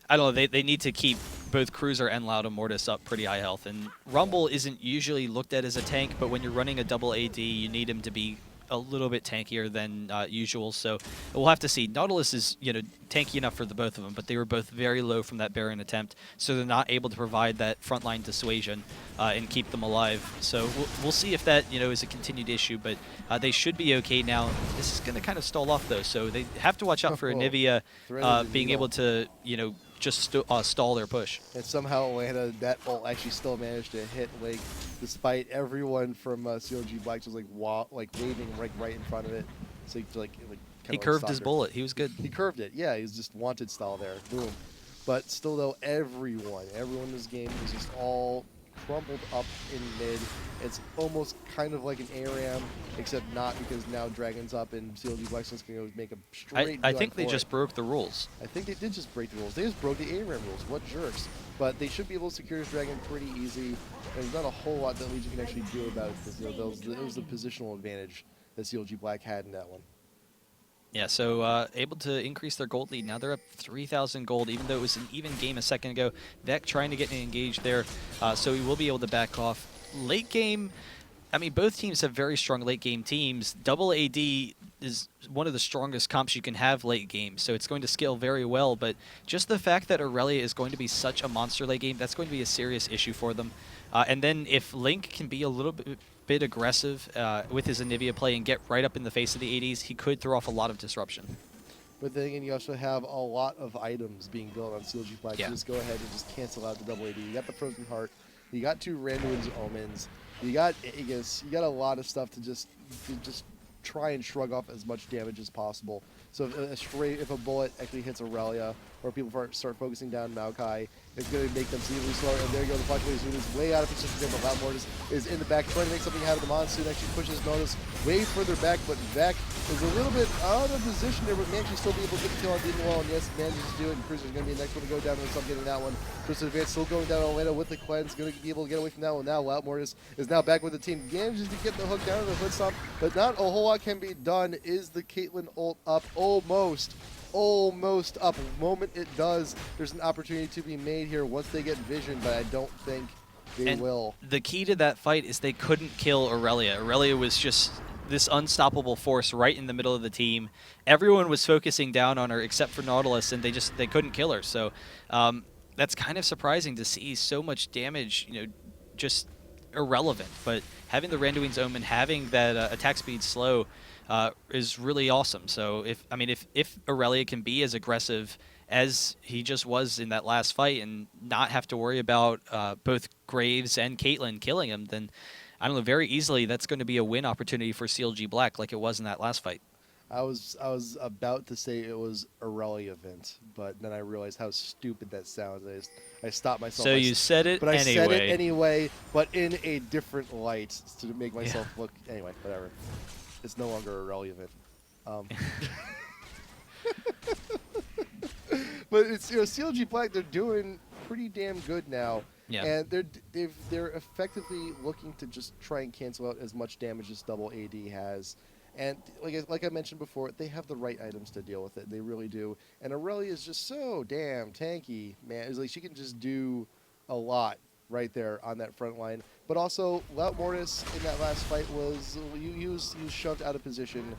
I don't know, they need to keep both Cruiser and Loud Immortus up pretty high health. And Rumble isn't usually looked at as a tank, but when you're running a double AD, you need him to be a little bit tankier than usual. So we'll have to see. Nautilus is tanky enough for the both of them, but they were both very low from that Baron attempt, so they're not able to provide that frontline dissuasion and keep them alive. So we'll see if that is a continued issue, but they should be okay now. This is going to kind of stall off though, so they have to watch out for Anivia being able to just stall their push. And somehow Atlanta, that ult actually still managed to hit Link, despite everyone from CLG Black just like waving right in front of it. So he curved his bullet. He was good. He curved it. Yeah, he's just wanted style there. Boom. But still though, everyone in this game is just all crumbled up in mid. It's almost kind of like an ARAM, except not, because now Dragon's up and CLG Blackstone's going to make a straight I think they just broke the rules. I think they did just break the rules. They just broke the ARAM rules. What jerks. But they should be able to secure this Dragon pretty easy. There's not a whole lot that Legion can actually do about it, because it was the positional advantage that CLG Black had in that one. Yeah, so able to increase their gold lead. Now they're up 3,000 gold, even though it was an even game a second ago. Vec trying to get engaged there, so he will be able to back off. Late game, I mean, both teams have very strong late game teams. Double AD is one of the strongest comps you can have late game, so it's going to scale very well. But just the fact that Aurelia is going to be such a monster late game, that's going to be a serious issue for them. And then if Link can be a little bit aggressive with his Anivia play and get right up in the face of the ADs, he could throw off a lot of disruption. But then again, you also have a lot of items being built on CLG Black. Yeah. So just go ahead and just cancel out the double AD. You got the Frozen Heart. You got 2 Randuin's Omens. You got Aegis. You got a lot of stuff to just try and shrug off as much damage as possible. So if a bullet actually hits Aurelia, or people start focusing down Maokai, it's going to make them seemingly slower. And there you go, the Flash Zoom is way out of position. But Loud Mortis is in the back, trying to make something out of the Monsoon. Actually pushes Notice way further back, but Vec is a little bit out of position there, but may actually still be able to get the kill on Demon Wall. And yes, manages to do it. And Cruiser's going to be the next one to go down, and I'm getting that one. Cruiser Advance still going down on Atlanta with the cleanse, going to be able to get away from that one. Now Loud Mortis is now back with the team. Manages to get the hook down to the Hood Stomp, but not a whole lot can be done. Is the Caitlyn ult up? Almost up. Moment it does, there's an opportunity to be made here once they get vision, but I don't think they will. The key to that fight is they couldn't kill Aurelia. Aurelia was just this unstoppable force right in the middle of the team. Everyone was focusing down on her except for Nautilus, and they couldn't kill her. So that's kind of surprising to see so much damage, just irrelevant. But having the Randuin's Omen, having that attack speed slow, is really awesome. So if Aurelia can be as aggressive as he just was in that last fight and not have to worry about both Graves and Caitlyn killing him, then I don't know, very easily that's going to be a win opportunity for CLG Black like it was in that last fight. I was about to say it was irrelevant, but then I realized how stupid that sounds. I stopped myself. So you said it but I anyway. said it anyway, but in a different light to make myself look. Anyway, whatever. It's no longer irrelevant. But it's CLG Black. They're doing pretty damn good now. Yeah. And they're effectively looking to just try and cancel out as much damage as double AD has. And like I mentioned before, they have the right items to deal with it. They really do. And Aurelia is just so damn tanky, man. It's like she can just do a lot right there on that front line. But also, Lout Mortis in that last fight he was shoved out of position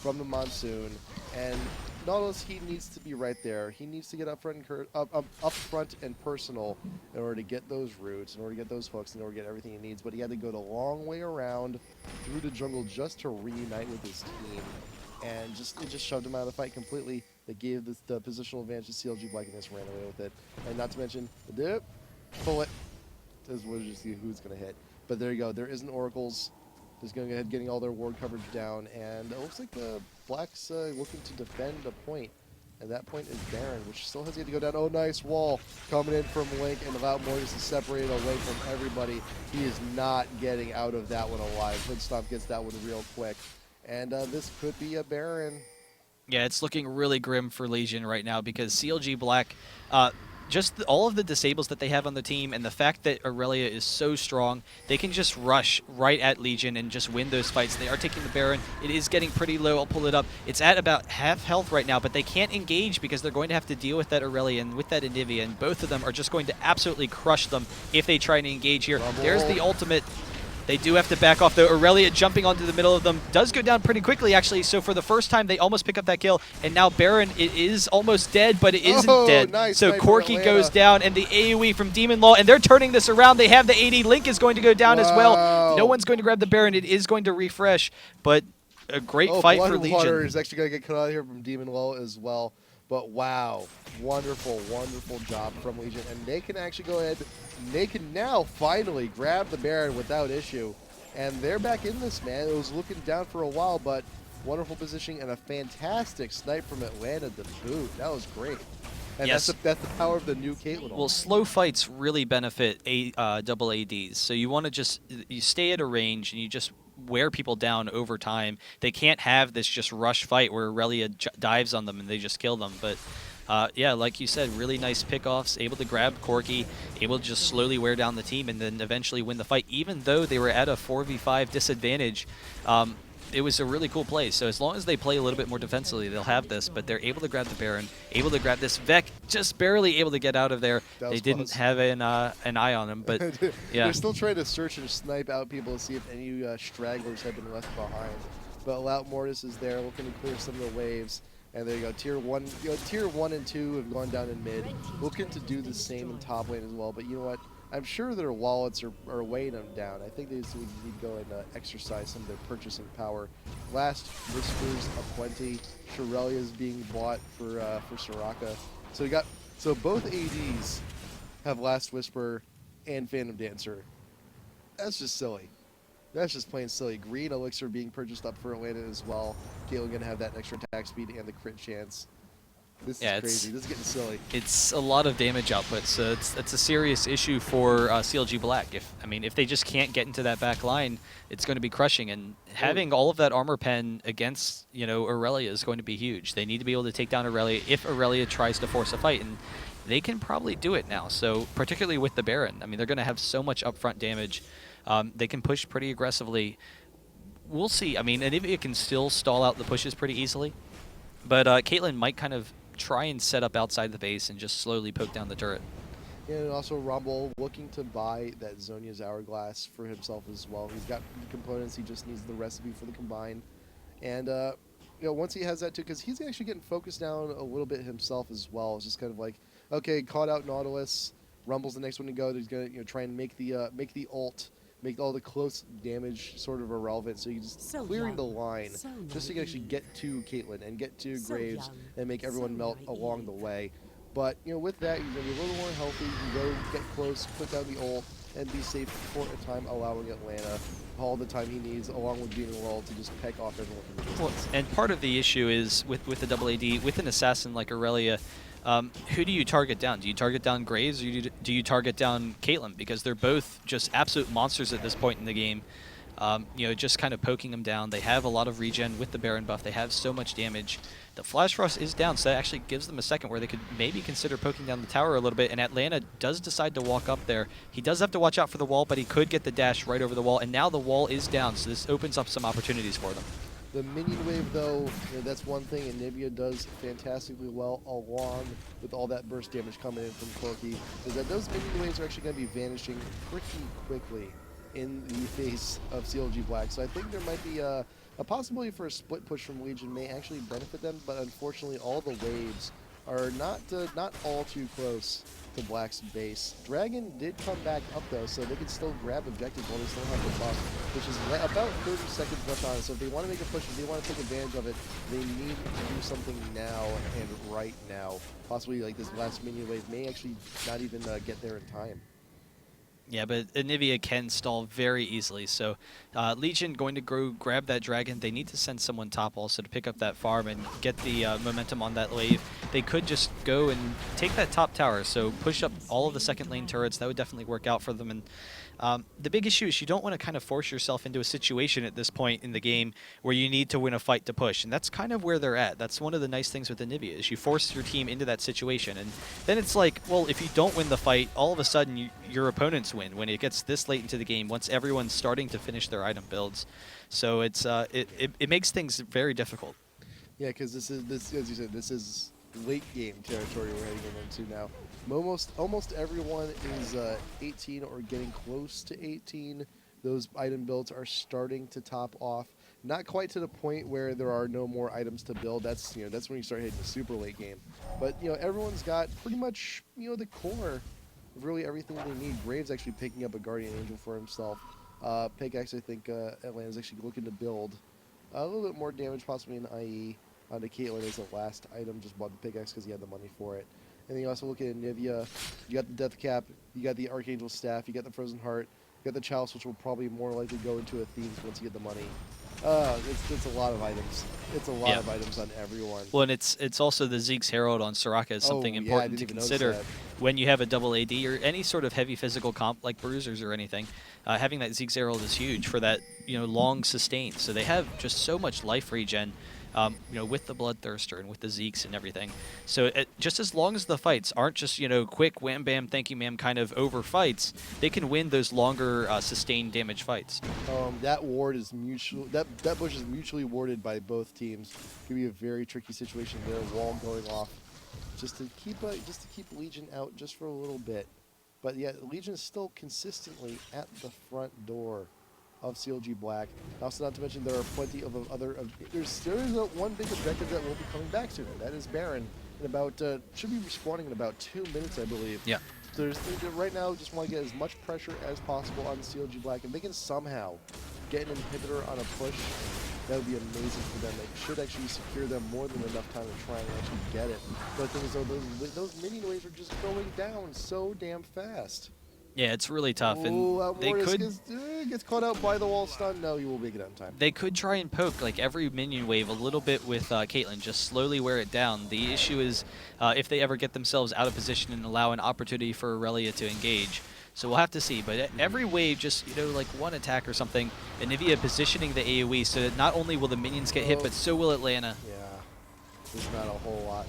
from the Monsoon. And Nautilus, he needs to be right there. He needs to get up front and personal in order to get those roots, in order to get those hooks, in order to get everything he needs. But he had to go the long way around through the jungle just to reunite with his team. And it just shoved him out of the fight completely. It gave the positional advantage to CLG Black and just ran away with it. And not to mention, the dip, pull it. We'll just see who's going to hit. But there you go. There isn't Oracles. Just going ahead getting all their ward coverage down. And it looks like the Blacks looking to defend a point. And that point is Baron, which still has yet to go down. Oh, nice wall coming in from Link. And Lout Mortis is separated away from everybody. He is not getting out of that one alive. Hoodstomp gets that one real quick. And this could be a Baron. Yeah, it's looking really grim for Legion right now because CLG Black, just all of the disables that they have on the team and the fact that Aurelia is so strong, they can just rush right at Legion and just win those fights. They are taking the Baron. It is getting pretty low. I'll pull it up. It's at about half health right now, but they can't engage because they're going to have to deal with that Aurelia and with that Anivia, and both of them are just going to absolutely crush them if they try to engage here. Rumble. There's the ultimate. They do have to back off, though. Aurelia jumping onto the middle of them does go down pretty quickly, actually. So for the first time, they almost pick up that kill. And now Baron, it is almost dead, but it isn't dead. Nice so Corki goes down, and the AoE from Demon Law, and they're turning this around. They have the AD. Link is going to go down as well. No one's going to grab the Baron. It is going to refresh, but a great fight for Legion. Water is actually going to get cut out of here from Demon Law as well. But wow, wonderful, wonderful job from Legion. And they can actually go ahead, they can now finally grab the Baron without issue. And they're back in this, man. It was looking down for a while, but wonderful positioning and a fantastic snipe from Atlanta to boot. That was great. And yes. that's the power of the new Caitlyn. Well, slow fights really benefit double ADs. So you want to you stay at a range and you just wear people down over time. They can't have this just rush fight where Aurelia dives on them and they just kill them. But yeah, like you said, really nice pickoffs, able to grab Corki, able to just slowly wear down the team and then eventually win the fight. Even though they were at a 4v5 disadvantage, it was a really cool play. So as long as they play a little bit more defensively, they'll have this. But they're able to grab the Baron, able to grab this Vec, just barely able to get out of there. They didn't have an eye on him, but yeah. They're still trying to search and snipe out people to see if any stragglers have been left behind. But Lout Mortis is there looking to clear some of the waves. And there you go, tier 1 and 2 have gone down in mid. Looking to do the same in top lane as well. But you know what? I'm sure their wallets are weighing them down. I think they just need to go and exercise some of their purchasing power. Last Whispers aplenty. Aurelia is being bought for Soraka. So both ADs have Last Whisper and Phantom Dancer. That's just silly. That's just plain silly. Green Elixir being purchased up for Atlanta as well. Caitlyn gonna have that extra attack speed and the crit chance. This is crazy. This is getting silly. It's a lot of damage output, so it's a serious issue for CLG Black. If they just can't get into that back line, it's going to be crushing. And having all of that armor pen against Aurelia is going to be huge. They need to be able to take down Aurelia if Aurelia tries to force a fight, and they can probably do it now. So particularly with the Baron, they're going to have so much upfront damage. They can push pretty aggressively. We'll see. Anivia can still stall out the pushes pretty easily, but Caitlyn might kind of try and set up outside the base and just slowly poke down the turret. Yeah, and also Rumble looking to buy that Zhonya's Hourglass for himself as well. He's got the components, he just needs the recipe for the combine. And once he has that too, because he's actually getting focused down a little bit himself as well. It's just kind of like, okay, caught out Nautilus, Rumble's the next one to go. He's gonna try and make the ult, make all the close damage sort of irrelevant, so you just clearing the line just so you can actually get to Caitlyn and get to Graves and make everyone melt along the way. But with that, you're gonna be a little more healthy. You go get close, put down the ult, and be safe for a time, allowing Atlanta all the time he needs, along with being lulled to just peck off everyone from the distance. Well, and part of the issue is with the double AD, with an assassin like Aurelia, who do you target down? Do you target down Graves, or do you target down Caitlyn? Because they're both just absolute monsters at this point in the game. You know, just kind of poking them down. They have a lot of regen with the Baron buff. They have so much damage. The Flash Frost is down, so that actually gives them a second where they could maybe consider poking down the tower a little bit, and Atlanta does decide to walk up there. He does have to watch out for the wall, but he could get the dash right over the wall, and now the wall is down, so this opens up some opportunities for them. The minion wave, though, you know, that's one thing, and Nivea does fantastically well, along with all that burst damage coming in from Corki, is that those minion waves are actually going to be vanishing pretty quickly in the face of CLG Black. So I think there might be a possibility for a split push from Legion may actually benefit them, but unfortunately all the waves are not all too close to Black's base. Dragon did come back up though, so they can still grab objectives while they still have the buff, which is about 30 seconds left on it. So if they want to make a push, if they want to take advantage of it, they need to do something now and right now. Possibly like this last minion wave may actually not even get there in time. Yeah, but Anivia can stall very easily, so Legion going to go grab that dragon. They need to send someone top also to pick up that farm and get the momentum on that wave. They could just go and take that top tower, so push up all of the second lane turrets. That would definitely work out for them. And the big issue is you don't want to kind of force yourself into a situation at this point in the game where you need to win a fight to push, and that's kind of where they're at. That's one of the nice things with Anivia is you force your team into that situation, and then it's like, well, if you don't win the fight, all of a sudden your opponents win when it gets this late into the game, once everyone's starting to finish their item builds. So it's it makes things very difficult. Yeah, because this, as you said, this is late game territory we're heading into now. Almost everyone is 18 or getting close to 18. Those item builds are starting to top off. Not quite to the point where there are no more items to build. That's that's when you start hitting the super late game. But everyone's got pretty much the core of really everything they need. Graves actually picking up a Guardian Angel for himself. Pickaxe, I think Atlanta's actually looking to build a little bit more damage, possibly in IE. Onto Caitlyn as the last item, just bought the pickaxe because he had the money for it. And then you also look at Nivea, you got the Death Cap, you got the Archangel Staff, you got the Frozen Heart, you got the Chalice, which will probably more likely go into a Thieves once you get the money. It's a lot of items. It's a lot of items on everyone. Well, and it's also the Zeke's Herald on Soraka is something important to consider when you have a double AD or any sort of heavy physical comp like Bruisers or anything. Having that Zeke's Herald is huge for that long sustain. So they have just so much life regen. With the Bloodthirster and with the Zeeks and everything. So just as long as the fights aren't just, quick wham bam thank you ma'am kind of over fights, they can win those longer sustained damage fights. That ward is that bush is mutually warded by both teams. Could be a very tricky situation there, wall going off. Just to keep Legion out just for a little bit. But yeah, Legion is still consistently at the front door of CLG Black. Also, not to mention there are plenty of other. There is one big objective that will be coming back soon. That is Baron. In about should be respawning in about 2 minutes, I believe. Yeah. So right now, just want to get as much pressure as possible on CLG Black. If they can somehow get an inhibitor on a push, that would be amazing for them. They should actually secure them more than enough time to try and actually get it. But the thing is, though, those minion waves are just going down so damn fast. Yeah, it's really tough, and they could gets caught out by the wall stun. No, you will make it on time. They could try and poke like every minion wave a little bit with Caitlyn, just slowly wear it down. The issue is if they ever get themselves out of position and allow an opportunity for Aurelia to engage. So we'll have to see. But every wave, just like one attack or something, Anivia positioning the AOE so that not only will the minions get hit, but so will Atlanta. Yeah, there's not a whole lot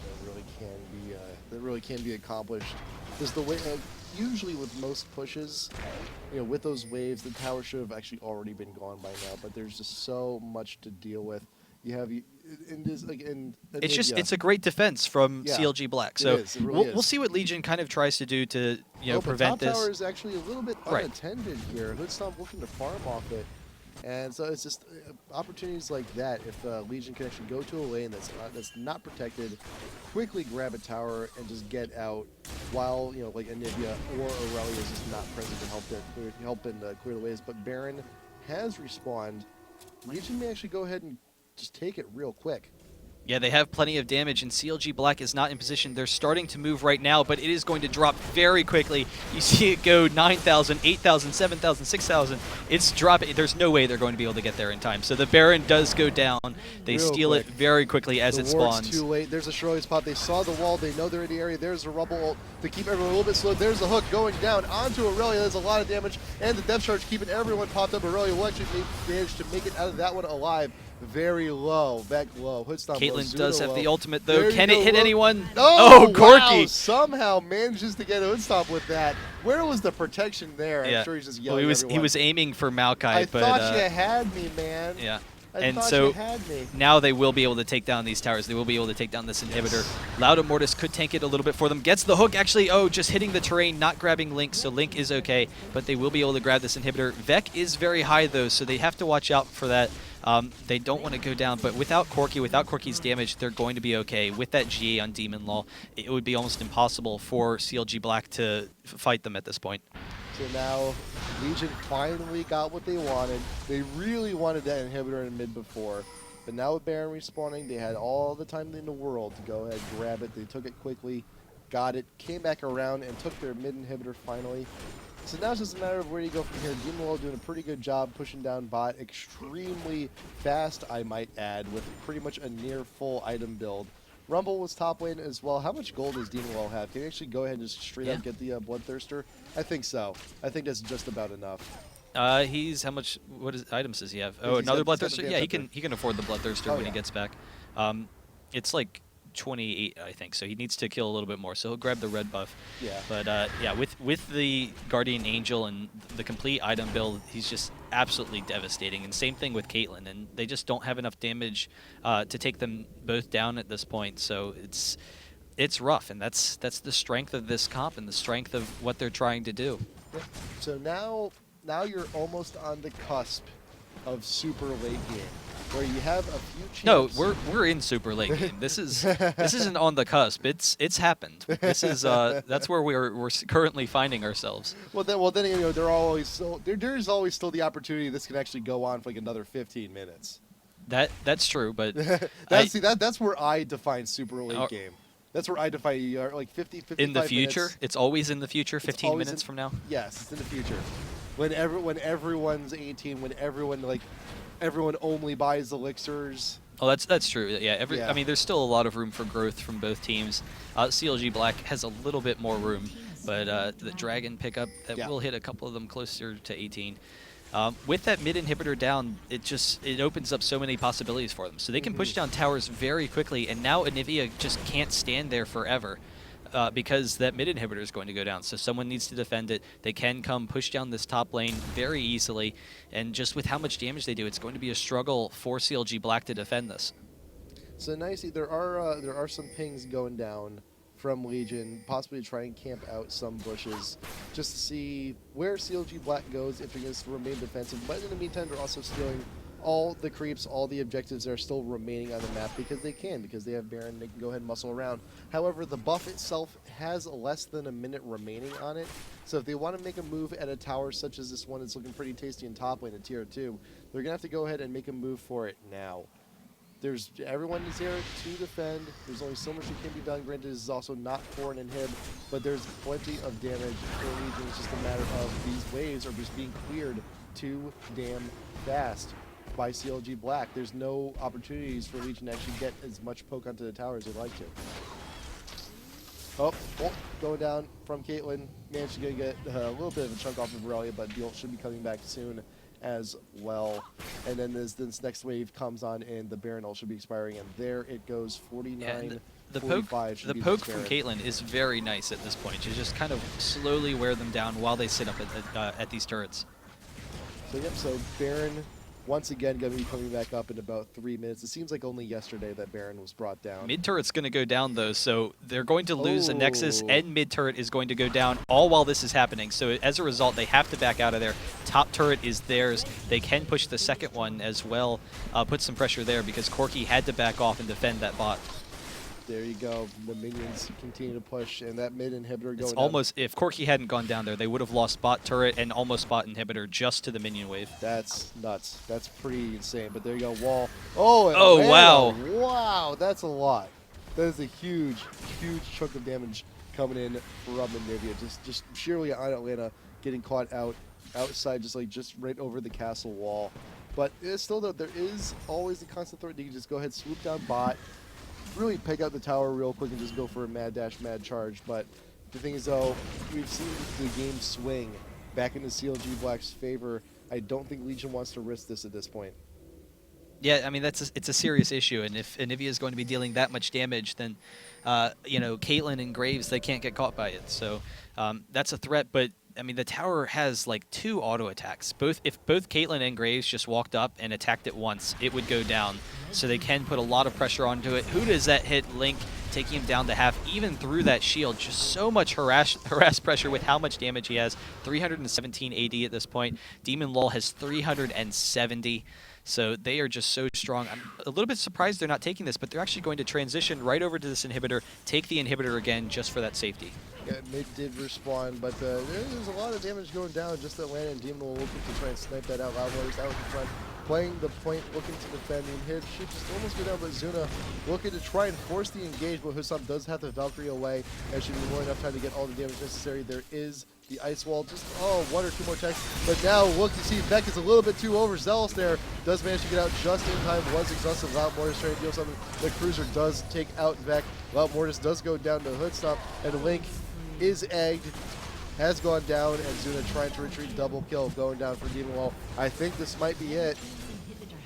that really can be accomplished. There's the way. Usually with most pushes, with those waves, the tower should have actually already been gone by now. But there's just so much to deal with. You have in this again. It's a great defense from CLG Black. So we'll see what Legion kind of tries to do to prevent this. The top tower is actually a little bit unattended here. Let's stop looking to farm off it. And so it's just opportunities like that. If Legion can actually go to a lane that's not protected, quickly grab a tower and just get out, while like Anivia or Aurelia is just not present to help clear the ways. But Baron has respawned. Legion may actually go ahead and just take it real quick. Yeah, they have plenty of damage, and CLG Black is not in position. They're starting to move right now, but it is going to drop very quickly. You see it go 9,000, 8,000, 7,000, 6,000. It's dropping. There's no way they're going to be able to get there in time. So the Baron does go down. They steal it very quickly as it spawns. Too late. There's a Shirley spot. They saw the wall. They know they're in the area. There's a Rumble ult to keep everyone a little bit slow. There's the hook going down onto Aurelia. There's a lot of damage, and the depth charge keeping everyone popped up. Aurelia will actually manage to make it out of that one alive. Very low, back low. Caitlyn does have the ultimate, though. Can it hit anyone? Oh, Corki! Wow. Somehow manages to get a Hoodstop with that. Where was the protection there? Yeah. I'm sure he's just yelling well, he was aiming for Maokai, I but thought you had me, man. Yeah. I thought you had me. Now they will be able to take down these towers. They will be able to take down this inhibitor. Loud Mortis could tank it a little bit for them. Gets the hook, actually. Oh, just hitting the terrain, not grabbing Link, so Link is okay, but they will be able to grab this inhibitor. Vec is very high, though, so they have to watch out for that. They don't want to go down, but without Corki, without Corki's damage, they're going to be okay. With that GA on Demon Law, it would be almost impossible for CLG Black to fight them at this point. So now Legion finally got what they wanted. They really wanted that inhibitor in mid before, but now with Baron respawning, they had all the time in the world to go ahead and grab it. They took it quickly, got it, came back around, and took their mid inhibitor finally. So now it's just a matter of where you go from here. Demon Law doing a pretty good job pushing down bot, extremely fast, I might add, with pretty much a near full item build. Rumble was top lane as well. How much gold does Demon Law have? Can you actually go ahead and just straight up get the Bloodthirster? I think so. I think that's just about enough. He's how much? What items does he have? Oh, another Bloodthirster. Yeah, he can afford the Bloodthirster when he gets back. It's like 28, I think, so he needs to kill a little bit more, so he'll grab the red buff. Yeah. But yeah, with the Guardian Angel and the complete item build, he's just absolutely devastating. And same thing with Caitlyn, and they just don't have enough damage to take them both down at this point. So it's rough, and that's the strength of this comp and the strength of what they're trying to do. Yeah. So now you're almost on the cusp of super late game, where you have a few champs. No, we're in super late game. This isn't on the cusp. It's happened. This is that's where we're currently finding ourselves. Well then you know there's always still the opportunity this can actually go on for like another 15 minutes. That's true, but that's where I define super late game. That's where I define like 50, 55 in the future. Minutes. It's always in the future. 15 minutes from now. Yes, it's in the future. When everyone's 18, when everyone only buys elixirs. Oh, that's true. Yeah, I mean, there's still a lot of room for growth from both teams. CLG Black has a little bit more room, but the Dragon pickup that will hit a couple of them closer to 18. With that mid inhibitor down, it opens up so many possibilities for them. So they can push down towers very quickly, and now Anivia just can't stand there forever. Because that mid inhibitor is going to go down, so someone needs to defend it. They can come push down this top lane very easily, and just with how much damage they do, it's going to be a struggle for CLG Black to defend this. So nicely, there are some pings going down from Legion, possibly to try and camp out some bushes, just to see where CLG Black goes if it is to remain defensive. But in the meantime, they're also stealing all the creeps, all the objectives that are still remaining on the map because they have Baron, they can go ahead and muscle around. However, the buff itself has less than a minute remaining on it, so if they want to make a move at a tower such as this one that's looking pretty tasty in top lane at tier 2, they're going to have to go ahead and make a move for it now. Everyone is here to defend. There's only so much that can be done. Granted, this is also not for an inhib, but there's plenty of damage for Legion. It's just a matter of these waves are just being cleared too damn fast by CLG Black. There's no opportunities for Legion to actually get as much poke onto the tower as they'd like to. Oh, going down from Caitlyn. Managed to get a little bit of a chunk off of Aurelia, but the ult should be coming back soon as well. And then this next wave comes on, and the Baron ult should be expiring, and there it goes, 49. The poke from Caitlyn is very nice at this point. You just kind of slowly wear them down while they sit up at these turrets. So yep, so Baron once again going to be coming back up in about 3 minutes. It seems like only yesterday that Baron was brought down. Mid turret's going to go down though, so they're going to lose a Nexus, and mid turret is going to go down all while this is happening. So as a result, they have to back out of there. Top turret is theirs. They can push the second one as well, put some pressure there because Corki had to back off and defend that bot. There you go. The minions continue to push, and that mid inhibitor going almost, if Corki hadn't gone down there, they would have lost bot turret and almost bot inhibitor just to the minion wave. That's nuts. That's pretty insane. But there you go, wall. Oh, oh wow. Wow, that's a lot. That is a huge, huge chunk of damage coming in from Nivea. Just sheerly on Atlanta getting caught outside, just right over the castle wall. But it's still, though, there is always the constant threat. You can just go ahead, swoop down bot, really peg out the tower real quick and just go for a mad dash, mad charge. But the thing is, though, we've seen the game swing back into CLG Black's favor. I don't think Legion wants to risk this at this point. Yeah, I mean, it's a serious issue, and if Anivia is going to be dealing that much damage, then, Caitlyn and Graves, they can't get caught by it. So that's a threat, but, I mean, the tower has, like, 2 auto attacks. If both Caitlyn and Graves just walked up and attacked it once, it would go down. So they can put a lot of pressure onto it. Who does that hit? Link, taking him down to half, even through that shield. Just so much harass pressure with how much damage he has. 317 AD at this point. Demon Lol has 370. So they are just so strong. I'm a little bit surprised they're not taking this, but they're actually going to transition right over to this inhibitor, take the inhibitor again just for that safety. Yeah, mid did respawn, but there's a lot of damage going down. Just Atlanta and Demon will looking to try and snipe that out. Loudwater's out in front, playing the point, looking to defend. The inhib should just almost go down, but Zuna looking to try and force the engage, but Hussam does have the Valkyrie away, and should be more enough time to get all the damage necessary. There is the ice wall, just 1 or 2 more attacks. But now look, you see Beck is a little bit too overzealous there. Does manage to get out just in time. Was exhausted. Loud Mortis trying to deal something. The cruiser does take out Beck. Loud Mortis does go down to Hoodstop, and Link is egged, has gone down, and Zuna trying to retreat. Double kill going down for Demon Wall. I think this might be it.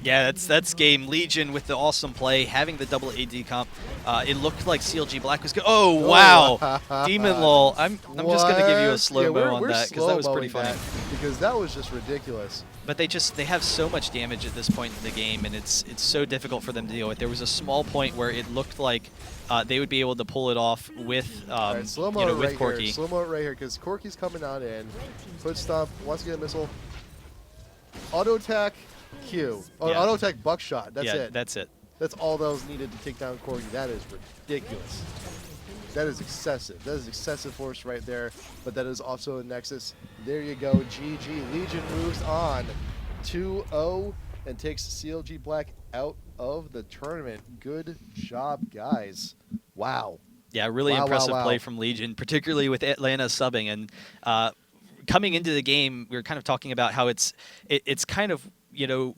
Yeah, that's game. Legion with the awesome play, having the double AD comp. It looked like CLG Black was good. Oh, wow. Demon Lol. I'm just going to give you a slow-mo on that because that was pretty funny. Because that was just ridiculous. But they have so much damage at this point in the game, and it's so difficult for them to deal with. There was a small point where it looked like they would be able to pull it off with right, with Corki. Corki. Slow-mo right here because Corki's coming on in. Foot stomp, wants to get a missile. Auto attack. Q. Oh, Yeah. Auto attack buckshot. That's it. That's it. That's all that was needed to take down Corgi. That is ridiculous. That is excessive. That is excessive force right there. But that is also a Nexus. There you go. GG. Legion moves on 2-0 and takes CLG Black out of the tournament. Good job, guys. Wow. Yeah, really impressive play from Legion, particularly with Atlanta subbing. And coming into the game, we were kind of talking about how it's kind of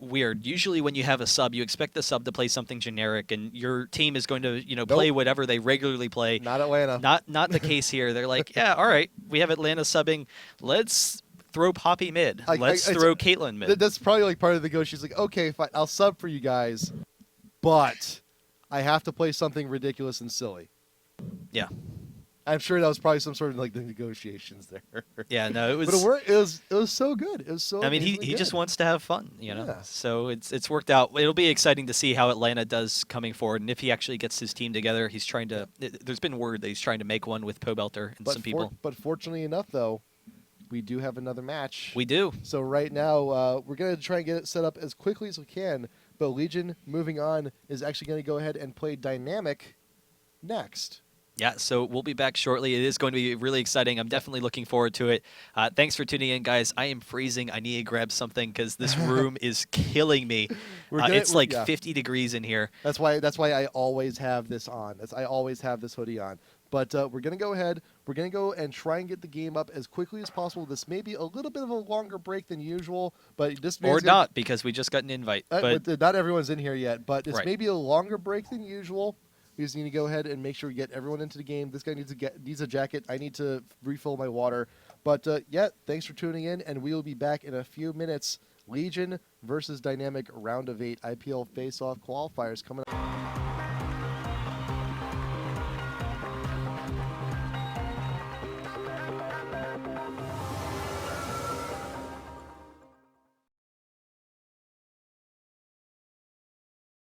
weird. Usually when you have a sub, you expect the sub to play something generic, and your team is going to, play whatever they regularly play. Not Atlanta. Not the case here. They're like, yeah, all right, we have Atlanta subbing. Let's throw Poppy mid. Let's throw Caitlyn mid. That's probably like part of the go. She's like, okay, fine, I'll sub for you guys, but I have to play something ridiculous and silly. Yeah. I'm sure that was probably some sort of like the negotiations there. Yeah, no, it was. But it was so good. It was so. I mean, he good. just wants to have fun, Yeah. So it's worked out. It'll be exciting to see how Atlanta does coming forward, and if he actually gets his team together. He's trying to. There's been word that he's trying to make one with Pobelter and some people. But fortunately enough, though, we do have another match. We do. So right now, we're gonna try and get it set up as quickly as we can. But Legion, moving on, is actually going to go ahead and play Dynamic next. Yeah, so we'll be back shortly. It is going to be really exciting. I'm definitely looking forward to it. Thanks for tuning in, guys. I am freezing. I need to grab something because this room is killing me. It's like 50 degrees in here. That's why I always have this on. I always have this hoodie on. But we're going to go ahead. We're going to go and try and get the game up as quickly as possible. This may be a little bit of a longer break than usual, but this or not because we just got an invite. But not everyone's in here yet. But this right. may be a longer break than usual. We just need to go ahead and make sure we get everyone into the game. This guy needs a jacket. I need to refill my water. But yeah, thanks for tuning in, and we will be back in a few minutes. Legion versus Dynamic round of 8 IPL Face Off qualifiers coming up.